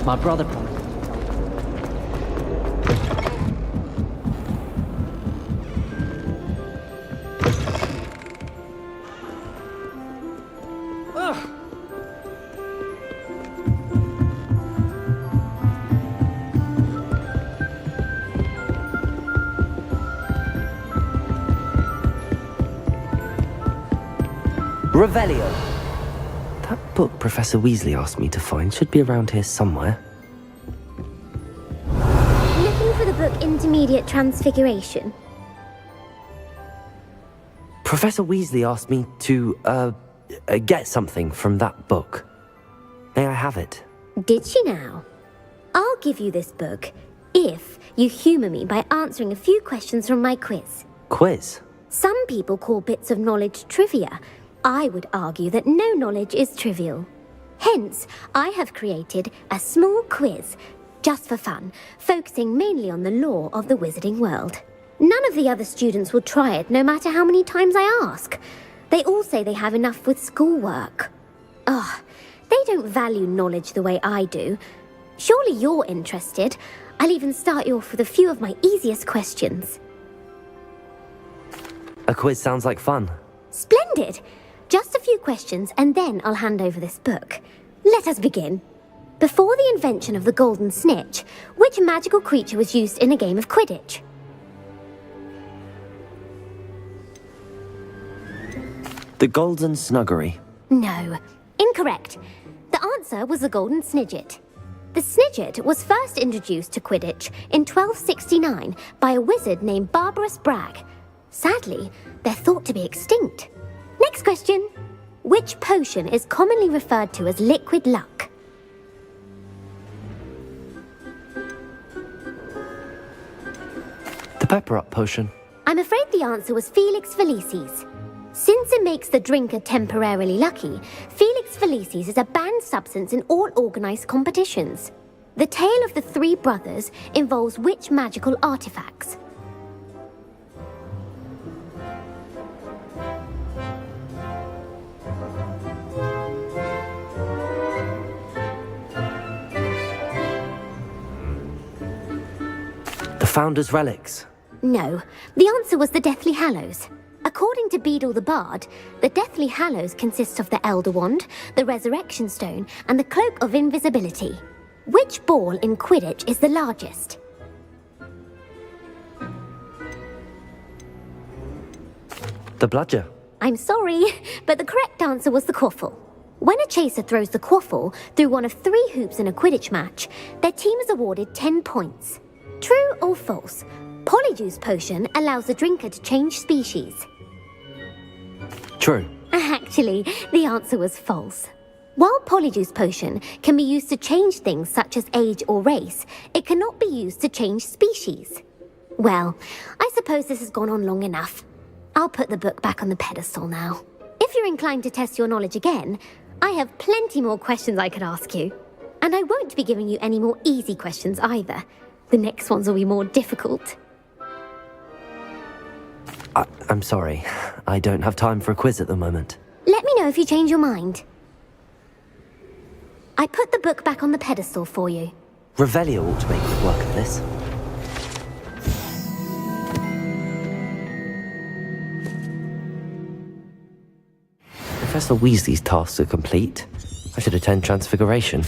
My brother promised. Revelio. That book Professor Weasley asked me to find should be around here somewhere. Looking for the book Intermediate Transfiguration. Professor Weasley asked me to, get something from that book. May I have it? Did she now? I'll give you this book if you humour me by answering a few questions from my quiz. Quiz? Some people call bits of knowledge trivia. I would argue that no knowledge is trivial. Hence, I have created a small quiz, just for fun, focusing mainly on the lore of the wizarding world. None of the other students will try it, no matter how many times I ask. They all say they have enough with schoolwork. Ugh, they don't value knowledge the way I do. Surely you're interested. I'll even start you off with a few of my easiest questions. A quiz sounds like fun. Splendid! Just a few questions, and then I'll hand over this book. Let us begin. Before the invention of the golden snitch, which magical creature was used in a game of Quidditch? The Golden Snuggery. No. Incorrect. The answer was the golden snidget. The snidget was first introduced to Quidditch in 1269 by a wizard named Barbarous Bragg. Sadly, they're thought to be extinct. Next question. Which potion is commonly referred to as liquid luck? The Pepper Up potion. I'm afraid the answer was Felix Felicis. Since it makes the drinker temporarily lucky, Felix Felicis is a banned substance in all organised competitions. The tale of the three brothers involves which magical artifacts? The Founder's Relics. No, the answer was the Deathly Hallows. According to Beadle the Bard, the Deathly Hallows consists of the Elder Wand, the Resurrection Stone, and the Cloak of Invisibility. Which ball in Quidditch is the largest? The Bludger. I'm sorry, but the correct answer was the Quaffle. When a chaser throws the Quaffle through one of 3 hoops in a Quidditch match, their team is awarded 10 points. True or false? Polyjuice Potion allows the drinker to change species. True. Actually, the answer was false. While Polyjuice Potion can be used to change things such as age or race, it cannot be used to change species. Well, I suppose this has gone on long enough. I'll put the book back on the pedestal now. If you're inclined to test your knowledge again, I have plenty more questions I could ask you. And I won't be giving you any more easy questions either. The next ones will be more difficult. I'm sorry. I don't have time for a quiz at the moment. Let me know if you change your mind. I put the book back on the pedestal for you. Revelio ought to make quick work of this. Professor Weasley's tasks are complete. I should attend Transfiguration.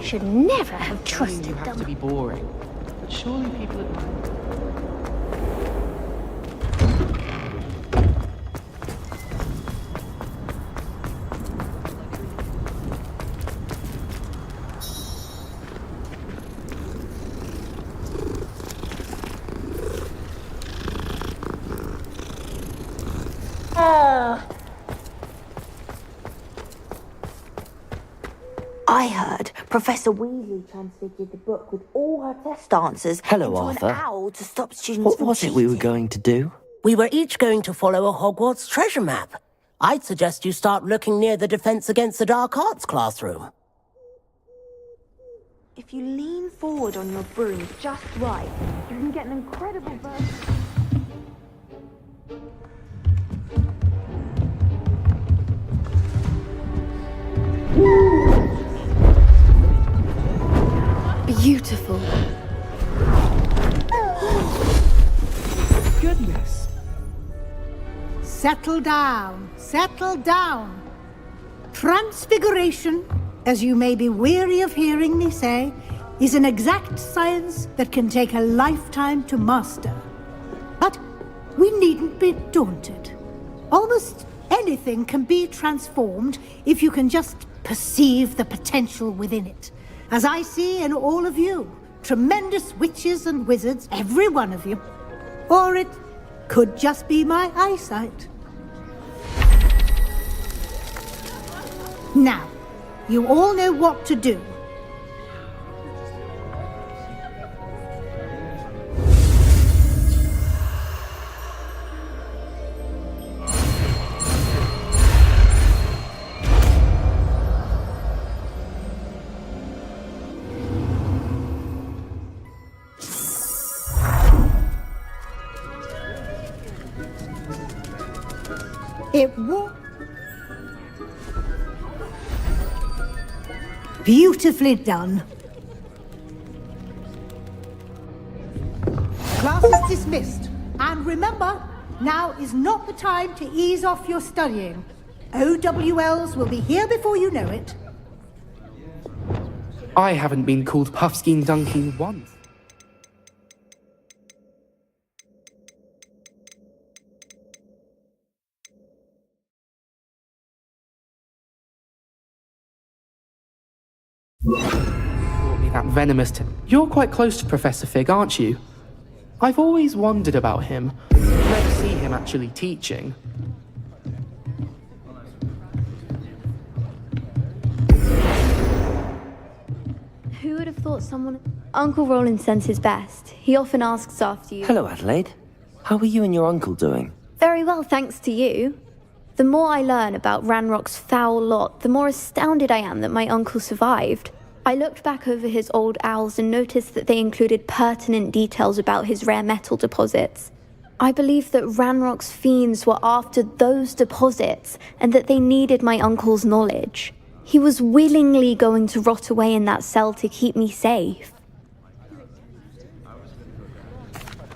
Should never have trusted You have them. to be boring. But surely people I heard Professor Weasley transfigured the book with all her test answers Hello, into Arthur. an owl to stop students What from was it we were going to do? We were each going to follow a Hogwarts treasure map. I'd suggest you start looking near the Defense Against the Dark Arts classroom. If you lean forward on your broom just right, you can get an incredible burst. Beautiful. Goodness. Settle down. Settle down. Transfiguration, as you may be weary of hearing me say, is an exact science that can take a lifetime to master. But we needn't be daunted. Almost anything can be transformed if you can just perceive the potential within it. As I see in all of you, tremendous witches and wizards, every one of you. Or it could just be my eyesight. Now, you all know what to do. It was beautifully done. Class is dismissed. And remember, now is not the time to ease off your studying. OWLs will be here before you know it. I haven't been called Puffskein Dunking once. Brought me that venomous You're quite close to Professor Fig, aren't you? I've always wondered about him. Never see him actually teaching. Who would have thought someone... Uncle Roland sends his best. He often asks after you. Hello, Adelaide. How are you and your uncle doing? Very well, thanks to you. The more I learn about Ranrock's foul lot, the more astounded I am that my uncle survived. I looked back over his old owls and noticed that they included pertinent details about his rare metal deposits. I believe that Ranrock's fiends were after those deposits and that they needed my uncle's knowledge. He was willingly going to rot away in that cell to keep me safe.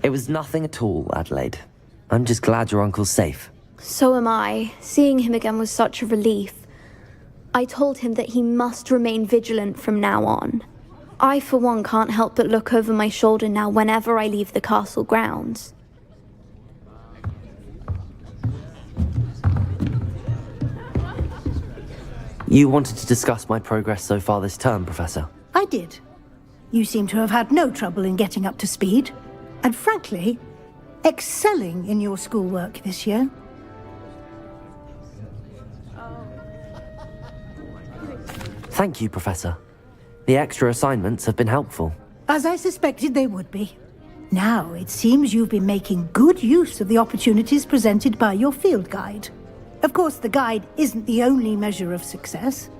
It was nothing at all, Adelaide. I'm just glad your uncle's safe. So am I. Seeing him again was such a relief. I told him that he must remain vigilant from now on. I, for one, can't help but look over my shoulder now whenever I leave the castle grounds. You wanted to discuss my progress so far this term, Professor? I did. You seem to have had no trouble in getting up to speed. And frankly, excelling in your schoolwork this year. Thank you, Professor. The extra assignments have been helpful. As I suspected they would be. Now, it seems you've been making good use of the opportunities presented by your field guide. Of course, the guide isn't the only measure of success.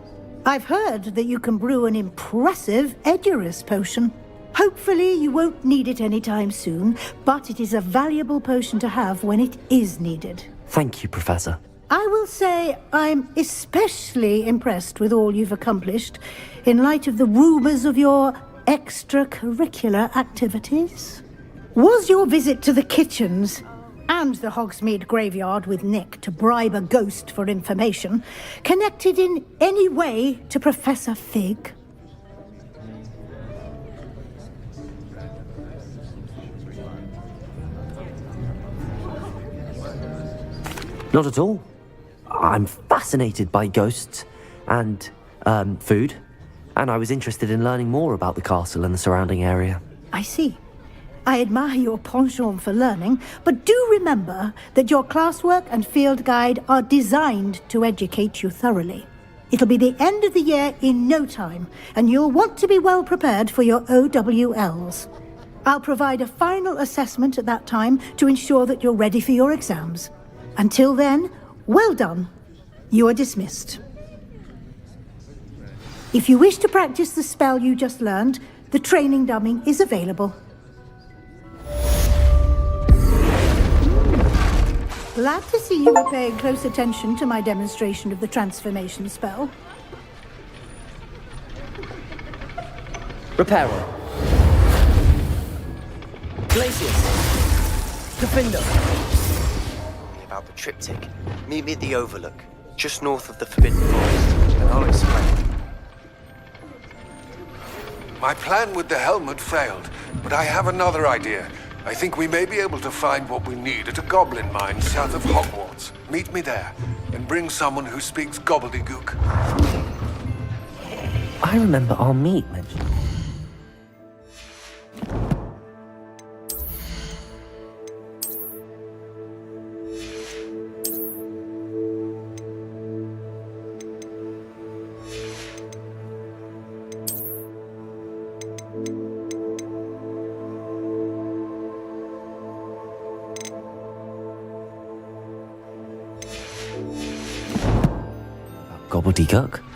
I've heard that you can brew an impressive Edurus potion. Hopefully, you won't need it anytime soon, but it is a valuable potion to have when it is needed. Thank you, Professor. I will say I'm especially impressed with all you've accomplished in light of the rumors of your extracurricular activities. Was your visit to the kitchens and the Hogsmeade graveyard with Nick to bribe a ghost for information connected in any way to Professor Fig? Not at all. I'm fascinated by ghosts and food, and I was interested in learning more about the castle and the surrounding area. I see. I admire your penchant for learning, but do remember that your classwork and field guide are designed to educate you thoroughly. It'll be the end of the year in no time, and you'll want to be well prepared for your OWLs. I'll provide a final assessment at that time to ensure that you're ready for your exams. Until then, well done. You are dismissed. If you wish to practice the spell you just learned, the training dummy is available. Glad to see you are paying close attention to my demonstration of the transformation spell. Reparo. Glacius. Defender. About the triptych. Meet me at the Overlook, just north of the Forbidden Forest, and I'll explain. My plan with the helmet failed, but I have another idea. I think we may be able to find what we need at a goblin mine south of Hogwarts. Meet me there, and bring someone who speaks gobbledygook. I remember our meet mentioned. Gobbledygook?